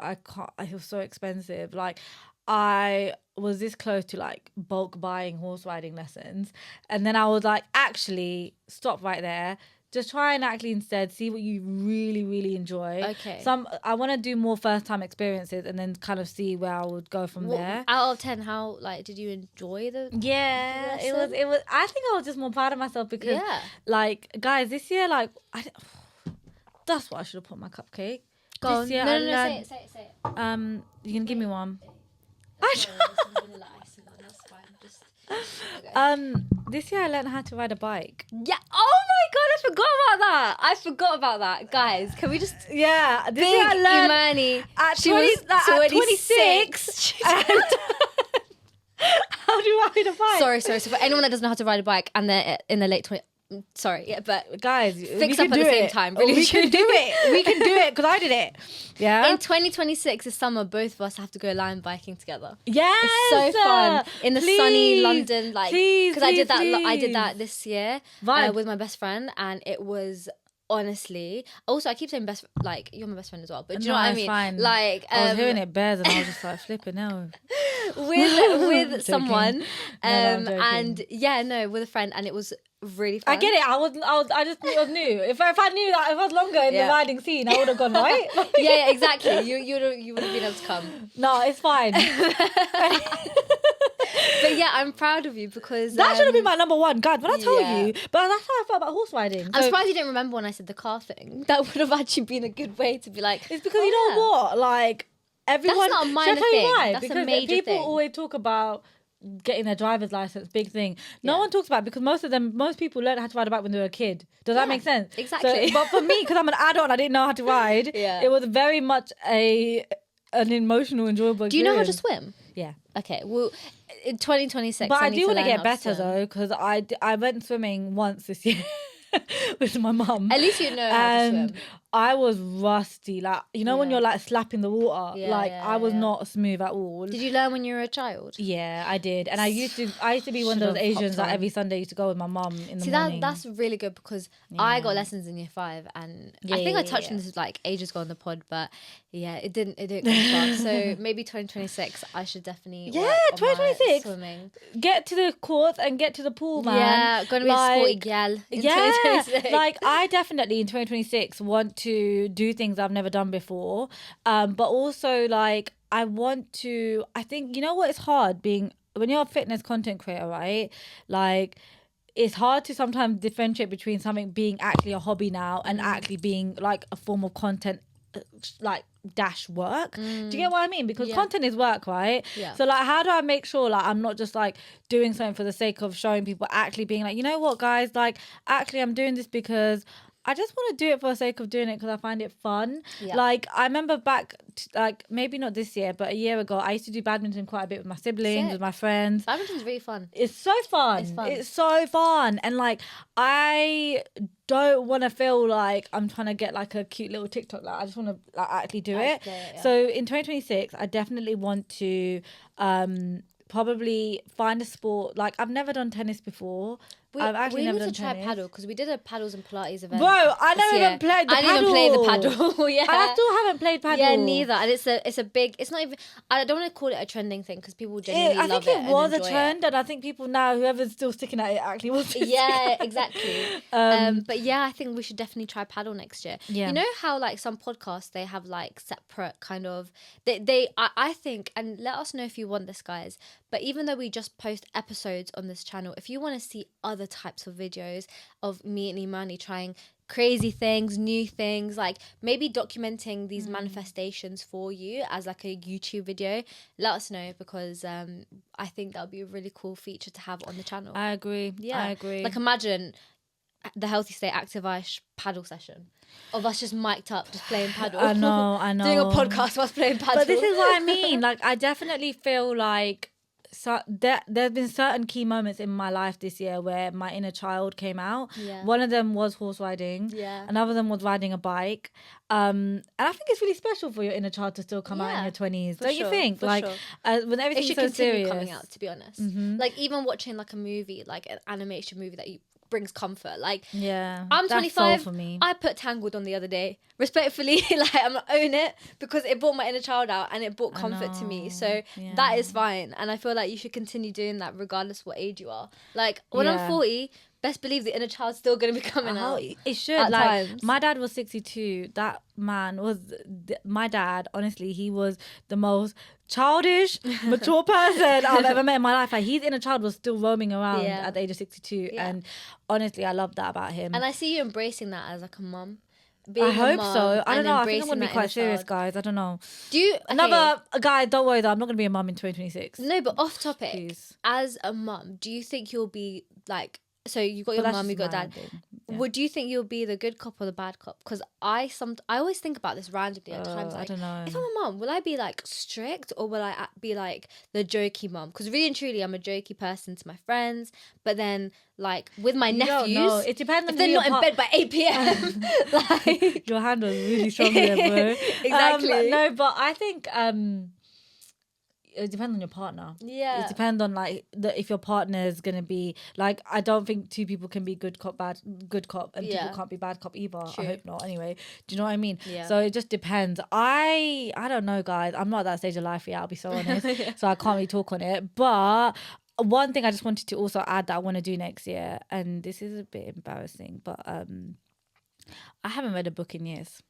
it was so expensive. Like, I was this close to like bulk buying horse riding lessons. And then I was like, actually, stop right there. Just try and actually instead see what you really, really enjoy. Okay. I want to do more first time experiences and then kind of see where I would go from there. Out of 10, how did you enjoy the? Yeah, it was. I think I was just more proud of myself because, like, guys, this year, like, that's what I should have put on my cupcake. Go on. Year, no, say it. You can give me one. This year I learned how to ride a bike. Yeah. Oh my god, I forgot about that. Guys, can we just? Yeah. This year I learned Imani. She was 26. How do you ride a bike? Sorry. So for anyone that doesn't know how to ride a bike and they're in the late 20s. Sorry, but guys, fix up at the same time. Really, we can do it. We can do it because I did it. Yeah. In 2026, this summer, both of us have to go line biking together. Yes, it's so fun in the sunny London, like because I did that this year with my best friend, and it was. Honestly, also I keep saying best, like you're my best friend as well, but do you know what I mean? Fine. Like I was hearing it bears and I was just like flipping out with someone, and with a friend, and it was really fun. I get it. I just thought it was new. If I knew that if I was longer in the riding scene, I would have gone right. yeah, exactly. You would have been able to come. No, it's fine. But yeah, I'm proud of you because that should have been my number one. God, when I told you, but that's how I felt about horse riding. I'm surprised you didn't remember when I said the car thing. That would have actually been a good way to be like. It's because you know what, like everyone. That's not a minor thing. Why? That's because a major people thing. always talk about getting their driver's license, big thing. No one talks about it because most people learn how to ride a bike when they were a kid. Does that make sense? Exactly. So, but for me, because I'm an adult and I didn't know how to ride, it was very much a an emotional, enjoyable experience. Do you know how to swim? Yeah. Okay, well, in 2026, But I do want to get better though, because I went swimming once this year with my mum. At least you know how to swim. I was rusty. Like, you know when you're like slapping the water? I was not smooth at all. Did you learn when you were a child? Yeah, I did. And I used to be one of those Asians that every Sunday used to go with my mum in the morning. That's really good because I got lessons in year 5 and I think I touched on this like ages ago on the pod, but yeah, it didn't go far. So maybe 2026 I should definitely 2026 swimming. Get to the courts and get to the pool, man. Yeah, gonna be a sporty gal in 2026. Like I definitely in 2026 want to do things I've never done before, but also like I think, you know what, it's hard being when you're a fitness content creator, right? Like it's hard to sometimes differentiate between something being actually a hobby now and actually being like a form of content, like dash work. Do you get what I mean? Because content is work, right? Yeah. So like how do I make sure like I'm not just like doing something for the sake of showing people, actually being like, you know what guys, like actually I'm doing this because I just want to do it for the sake of doing it because I find it fun. Yeah. Like I remember back, like maybe not this year, but a year ago, I used to do badminton quite a bit with my siblings, with my friends. Badminton's really fun. It's so fun. It's so fun. And like, I don't want to feel like I'm trying to get like a cute little TikTok. Like I just want to like actually do it. So in 2026, I definitely want to probably find a sport. Like I've never done tennis before. I've actually never done tennis. We need to try paddle because we did a paddles and Pilates event. Bro, I never even played the paddle. I didn't even play the paddle. Yeah, I still haven't played paddle. Yeah, neither. And it's a big. It's not even. I don't want to call it a trending thing because people genuinely love it. I think it was a trend, and I think people now, whoever's still sticking at it, actually wants to. Yeah, exactly. But yeah, I think we should definitely try paddle next year. Yeah. You know how like some podcasts they have like separate kind of I think, and let us know if you want this, guys. But even though we just post episodes on this channel, if you want to see other types of videos of me and Imani trying crazy things, new things, like maybe documenting these manifestations for you as like a YouTube video, let us know because I think that would be a really cool feature to have on the channel. I agree. Yeah, I agree. Like imagine the Healthy Stay Active-ish paddle session of us just mic'd up, just playing paddle. I know. Doing a podcast whilst playing paddle. But this is what I mean. Like I definitely feel like there's been certain key moments in my life this year where my inner child came out. Yeah. One of them was horse riding. Yeah. Another of them was riding a bike. And I think it's really special for your inner child to still come out in your 20s. Don't you think? Like when everything's so serious, coming out. To be honest, like even watching like a movie, like an animation movie that you brings comfort. Like I'm 25. For me. I put Tangled on the other day. Respectfully, like I'm gonna own it because it brought my inner child out and it brought comfort to me. So that is fine. And I feel like you should continue doing that regardless of what age you are. Like when I'm 40, best believe the inner child's still going to be coming out. It should. Like times. My dad was 62. That man was my dad. Honestly, he was the most childish, mature person I've ever met in my life. Like his inner child was still roaming around at the age of 62, and honestly, I love that about him. And I see you embracing that as like a mum. I hope so. I don't know. I think I'm gonna be quite serious, guys. I don't know. Guy? Don't worry though. I'm not gonna be a mum in 2026. No, but off topic. Please. As a mum, do you think you'll be like? So you got your mum, you got dad. Yeah. Would you think you'll be the good cop or the bad cop? Because I always think about this randomly at times. Like, I don't know. If I'm a mum, will I be like strict or will I be like the jokey mum? Because really and truly, I'm a jokey person to my friends. But then, like with my nephews, it depends on if they're not in bed by 8 p.m. like your hand was really strong there, bro. Exactly. No, but I think it depends on your partner. Yeah. It depends on like if your partner is gonna be like, I don't think two people can be good cop, and people can't be bad cop either. True. I hope not. Anyway, do you know what I mean? Yeah. So it just depends. I don't know, guys. I'm not at that stage of life yet. I'll be so honest. So I can't really talk on it. But one thing I just wanted to also add that I want to do next year, and this is a bit embarrassing, but I haven't read a book in years,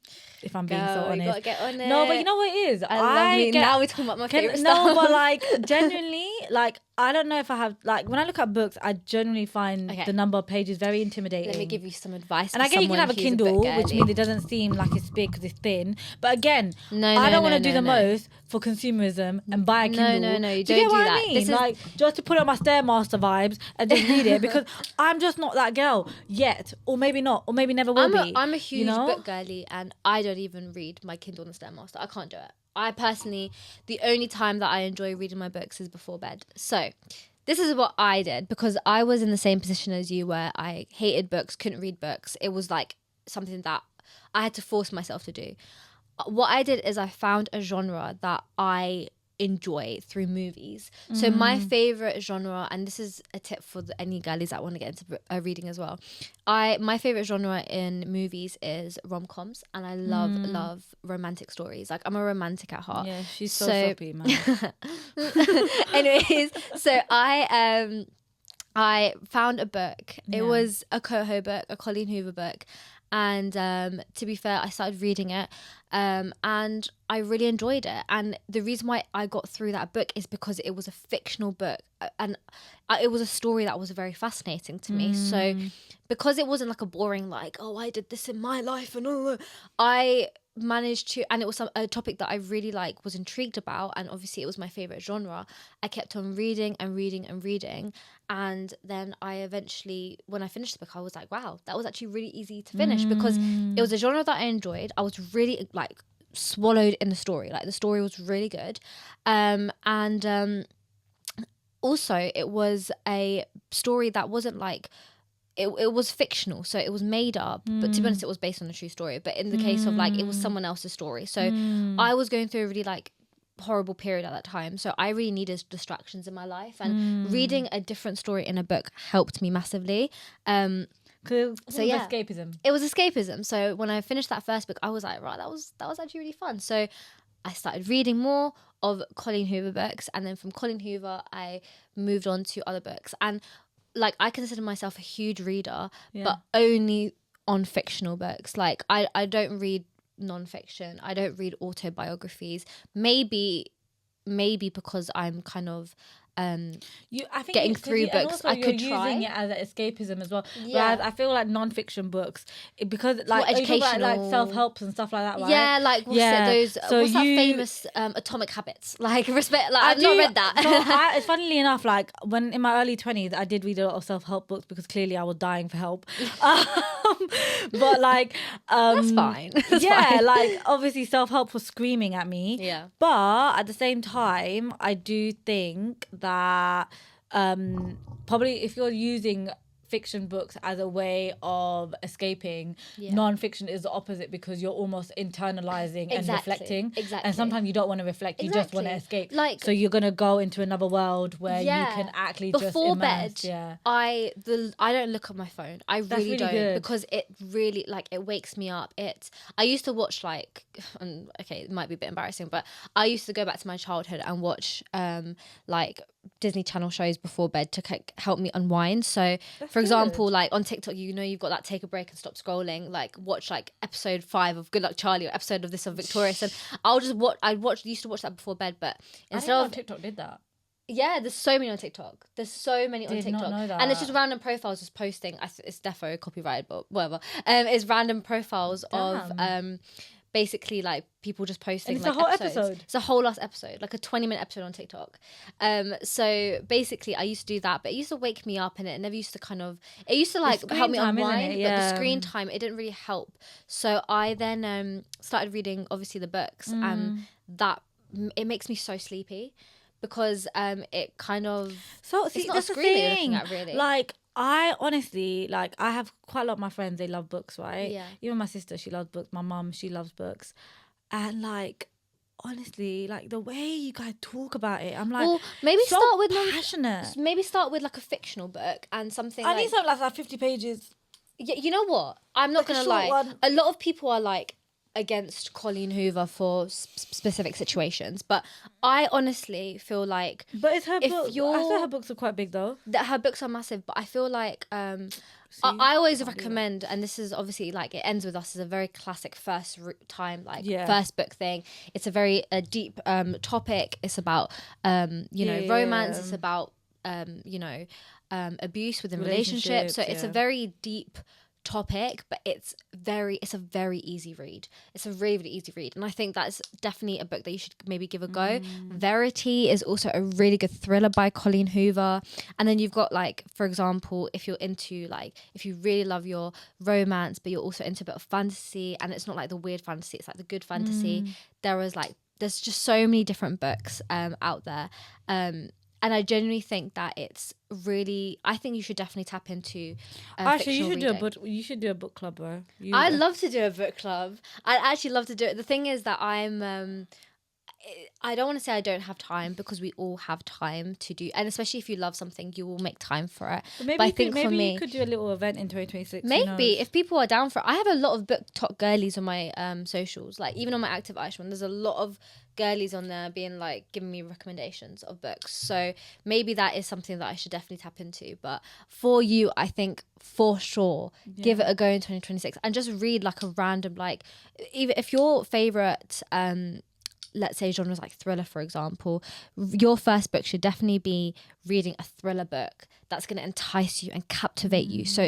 if I'm being so honest. You gotta get on it. No, but you know what it is? Now we're talking about my favourite stuff. No, but like genuinely, like I don't know if I have, like when I look at books, I generally find the number of pages very intimidating. Let me give you some advice. And I get you can have a Kindle, which means it doesn't seem like it's big because it's thin. But again, I don't want to do the most for consumerism and buy a Kindle. No, you don't do that. I mean? Like just to put on my Stairmaster vibes and just read it because I'm just not that girl yet, or maybe not, or maybe never will be. I'm a huge book girly, and I don't even read my Kindle on the Stairmaster. I can't do it. I personally, the only time that I enjoy reading my books is before bed. So this is what I did, because I was in the same position as you, where I hated books, couldn't read books. It was like something that I had to force myself to do. What I did is I found a genre that I enjoy through movies. So my favorite genre, and this is a tip for any girlies that want to get into reading as well, my favorite genre in movies is rom-coms, and I love romantic stories. Like, I'm a romantic at heart. Yeah, she's so soppy, man. Anyways, so I found a book. It was a Coho book, a Colleen Hoover book. And to be fair, I started reading it and I really enjoyed it. And the reason why I got through that book is because it was a fictional book, and it was a story that was very fascinating to me. So because it wasn't like a boring, like, oh, I did this in my life and all, I managed to, and it was a topic that I really was intrigued about, and obviously it was my favorite genre. I kept on reading and reading and reading, and then I eventually, when I finished the book, I was like, wow, that was actually really easy to finish, because it was a genre that I enjoyed. I was really swallowed in the story. Like, the story was really good, and also it was a story that wasn't it was fictional, so it was made up, but to be honest, it was based on a true story. But in the case of it was someone else's story. So I was going through a really horrible period at that time, so I really needed distractions in my life, and reading a different story in a book helped me massively. Escapism. It was escapism. So when I finished that first book, I was like, right, that was actually really fun. So I started reading more of Colleen Hoover books, and then from Colleen Hoover I moved on to other books. And I consider myself a huge reader, but only on fictional books. I don't read non-fiction. I don't read autobiographies. Maybe because I'm kind of getting through books. I could try using it as an escapism as well. Whereas I feel like non-fiction books, because educational, self-helps and stuff like that, right? Yeah, what's that famous Atomic Habits? Respect. I've not read that. It's funnily enough, when in my early 20s, I did read a lot of self-help books because clearly I was dying for help. But that's fine. That's fine. Obviously self-help was screaming at me. Yeah. But at the same time, I do think that probably if you're using fiction books as a way of escaping, non-fiction is the opposite, because you're almost internalizing and reflecting. Exactly. And sometimes you don't want to reflect, you just want to escape. So you're going to go into another world where you can actually before just immerse. bed, I don't look at my phone. I really don't, good. Because it really it wakes me up. I used to watch okay, it might be a bit embarrassing, but I used to go back to my childhood and watch Disney Channel shows before bed to help me unwind. So for example, on TikTok, you've got that take a break and stop scrolling, watch episode 5 of Good Luck Charlie, or episode of this of Victorious, and I'll just used to watch that before bed. But instead of TikTok did that. Yeah, there's so many on TikTok. Did not know that. And it's just random profiles just posting. It's defo copyrighted, but whatever. It's random profiles of basically people just posting. And it's a whole episodes. episode. It's a whole last episode, a 20-minute episode on TikTok. So basically, I used to do that, but it used to wake me up, and it never used to it used to help me unwind. But the screen time, it didn't really help. So I then started reading obviously the books, and that it makes me so sleepy. Because it kind of it's not a screen you're looking at, really. I honestly I have quite a lot of my friends, they love books, right? Yeah. Even my sister, she loves books. My mum, she loves books. And honestly, the way you guys talk about it, I'm maybe so start with passionate. Maybe start with a fictional book and something. I need something 50 pages. Yeah, you know what? I'm not gonna lie. One. A lot of people are against Colleen Hoover for specific situations, but I honestly feel but it's her book. I feel her books are quite big though. That her books are massive, but I feel I always recommend, and this is obviously it ends with us, is a very classic first first book thing. It's a very deep topic. It's about romance. It's about abuse within relationships. So it's a very deep topic, but it's a very easy read. It's a really, really easy read, and I think that's definitely a book that you should maybe give a go. Verity is also a really good thriller by Colleen Hoover. And then you've got for example, if you're into if you really love your romance but you're also into a bit of fantasy, and it's not the weird fantasy, it's the good fantasy, there's just so many different books out there. And I genuinely think that it's really, I think you should definitely tap into actually, you should reading. you should do a book club, bro. I'd love to do a book club. I'd actually love to do it. The thing is that I don't want to say I don't have time, because we all have time to do, and especially if you love something, you will make time for it. But I think maybe for me, you could do a little event in 2026. maybe if people are down for it. I have a lot of book talk girlies on my socials, like even on my active Irish one. There's a lot of girlies on there being like giving me recommendations of books. So maybe that is something that I should definitely tap into. But for you, I think for sure, give it a go in 2026 and just read like a random, like, even if your favorite let's say genres like thriller, for example, your first book should definitely be reading a thriller book that's going to entice you and captivate you. So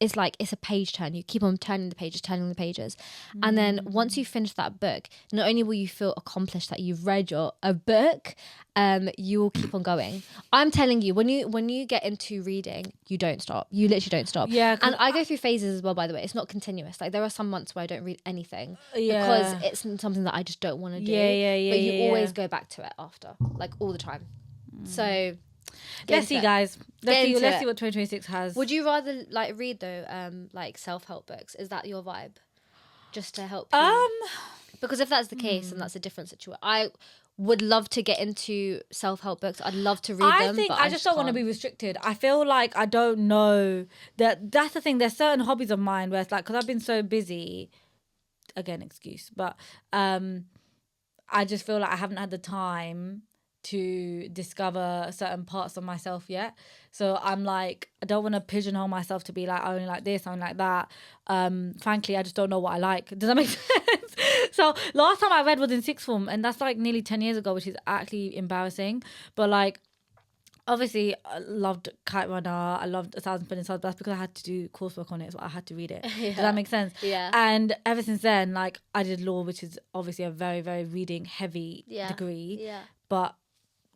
it's like it's a page turn. You keep on turning the pages, and then once you finish that book, not only will you feel accomplished that you've read a book, you will keep on going. I'm telling you, when you get into reading, you don't stop. You literally don't stop. Yeah, and I go through phases as well. By the way, it's not continuous. Like there are some months where I don't read anything because it's something that I just don't want to do. But you always go back to it after, like all the time. So let's see, guys. Let's see what 2026 has. Would you rather like read though, like self-help books? Is that your vibe? Just to help you? Because if that's the case, then that's a different situation. I would love to get into self-help books. I'd love to read them. But I just don't want to be restricted. I feel like I don't know that's the thing. There's certain hobbies of mine where it's like, because I've been so busy, again, excuse, but I just feel like I haven't had the time to discover certain parts of myself yet. So I'm like, I don't want to pigeonhole myself to be like, I only like this, I only like that. Frankly, I just don't know what I like. Does that make sense? So last time I read was in sixth form, and that's like nearly 10 years ago, which is actually embarrassing. But like, obviously, I loved Kite Runner. I loved 1,000 Spinning Stars. But that's because I had to do coursework on it, so I had to read it. Does that make sense? Yeah. And ever since then, like, I did law, which is obviously a very, very reading heavy degree. Yeah. But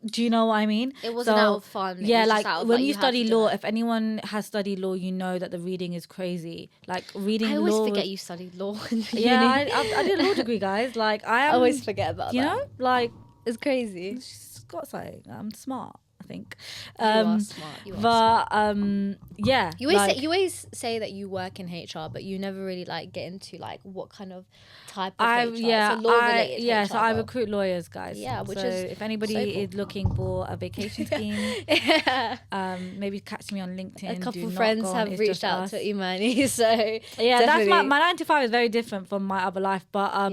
do you know what I mean? It wasn't out of fun. Yeah, like when you study law, if anyone has studied law, you know that the reading is crazy. Like reading law. I always forget you studied law. Yeah, I did a law degree, guys. Like I always forget about that. You know, like it's crazy. She's got something. I'm smart, I think. You are smart. Yeah. You always say that you work in HR, but you never really like get into like what kind of type of HR. Yeah, so law related HR, so I recruit lawyers, guys. Yeah, which so is if anybody so cool. is looking for a vacation scheme, maybe catch me on LinkedIn. A couple friends have reached out to Imani, so yeah, definitely. that's my 9 to 5 is very different from my other life, but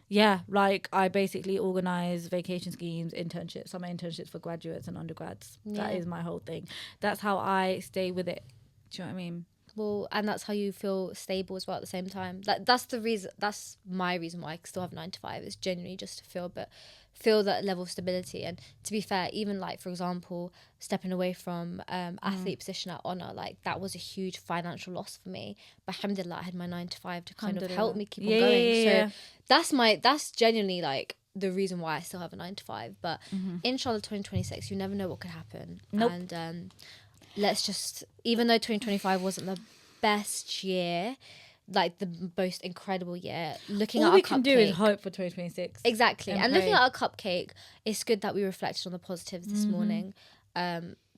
yeah, like I basically organize vacation schemes, internships, summer internships for graduates and undergrads. Yeah. That is my whole thing. That's how I stay with it. Do you know what I mean? Well, and that's how you feel stable as well at the same time. That's the reason. That's my reason why I still have 9 to 5. Is genuinely just to feel that level of stability. And to be fair, even like for example, stepping away from athlete position at Honor, like that was a huge financial loss for me. But alhamdulillah, I had my 9 to 5 to kind of help me keep on going. So that's genuinely like the reason why I still have a 9 to 5. But inshallah, 2026, you never know what could happen. Nope. And let's just, even though 2025 wasn't the best year, like the most incredible year, looking all at our we can do is hope for 2026. Exactly. And looking at our cupcake, it's good that we reflected on the positives this morning,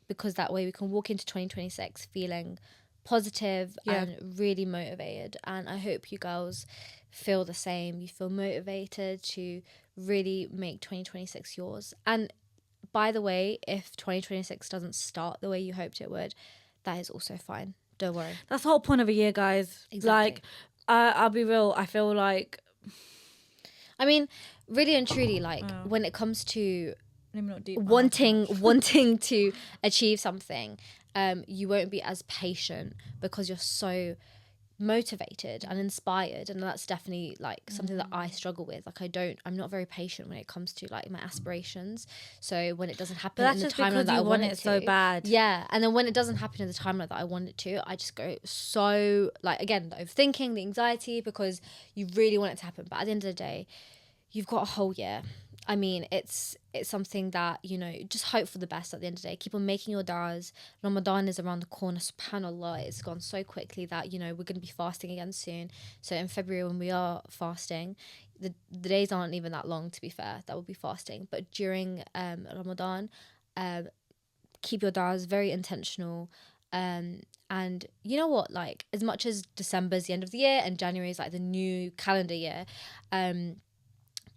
because that way we can walk into 2026 feeling positive and really motivated. And I hope you girls feel the same. You feel motivated to really make 2026 yours. And by the way, if 2026 doesn't start the way you hoped it would, that is also fine. Don't worry. That's the whole point of a year, guys. Exactly. Like, I'll be real. I feel like, I mean, really and truly, like when it comes to wanting to achieve something, you won't be as patient because you're so motivated and inspired, and that's definitely like something that I struggle with. Like I'm not very patient when it comes to like my aspirations. So when it doesn't happen in the timeline that I want it to, so bad. Yeah, and then when it doesn't happen in the timeline that I want it to, I just go so like, again, the overthinking, the anxiety, because you really want it to happen. But at the end of the day, you've got a whole year. I mean, it's something that, you know, just hope for the best at the end of the day. Keep on making your du'as. Ramadan is around the corner. SubhanAllah, it's gone so quickly that, you know, we're going to be fasting again soon. So in February when we are fasting, the days aren't even that long, to be fair, that would be fasting. But during Ramadan, keep your dawahs very intentional. And you know what, like, as much as December's the end of the year and January is like the new calendar year,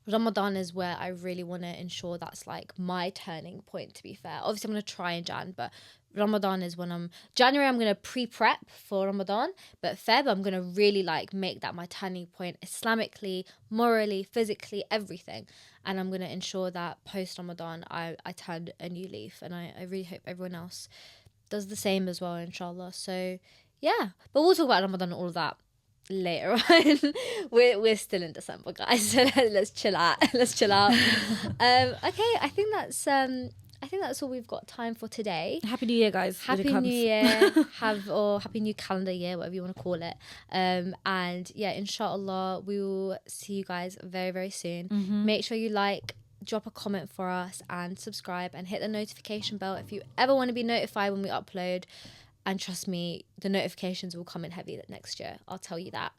Ramadan is where I really want to ensure that's like my turning point, to be fair. Obviously I'm going to try in Jan, but Ramadan is when January I'm going to pre-prep for Ramadan, but Feb I'm going to really like make that my turning point, Islamically, morally, physically, everything. And I'm going to ensure that post Ramadan I turned a new leaf, and I really hope everyone else does the same as well, inshallah. So yeah, but we'll talk about Ramadan and all of that later on. we're still in December, guys, so let's chill out. Okay, I think that's all we've got time for today. Happy New Year, guys. Happy New Year. Or happy new calendar year, whatever you want to call it. And yeah, inshallah we will see you guys very, very soon. Make sure you like, drop a comment for us, and subscribe, and hit the notification bell if you ever want to be notified when we upload. And trust me, the notifications will come in heavy next year, I'll tell you that.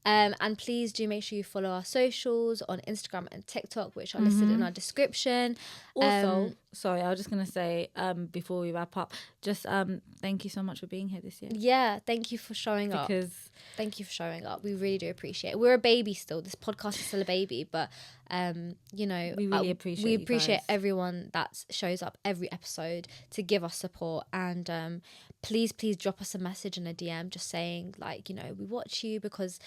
And please do make sure you follow our socials on Instagram and TikTok, which are listed in our description. Also, sorry, I was just going to say, before we wrap up, just thank you so much for being here this year. Yeah, thank you for showing up. Thank you for showing up. We really do appreciate it. We're a baby still. This podcast is still a baby, but, you know, we really appreciate everyone that shows up every episode to give us support. And please drop us a message and a DM just saying, like, you know, we watch you because,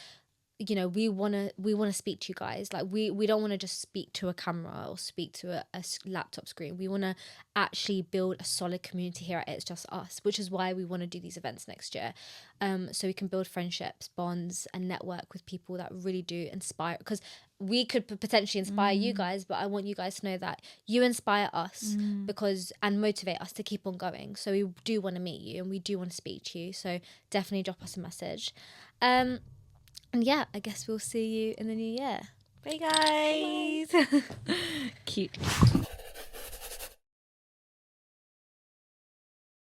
you know, we want to speak to you guys. Like, we don't want to just speak to a camera or speak to a laptop screen. We want to actually build a solid community here at It's Just Us, which is why we want to do these events next year, so we can build friendships, bonds, and network with people that really do inspire, because we could potentially inspire you guys, but I want you guys to know that you inspire us and motivate us to keep on going. So we do want to meet you and we do want to speak to you, so definitely drop us a message. And yeah, I guess we'll see you in the new year. Bye, guys. Bye. Cute.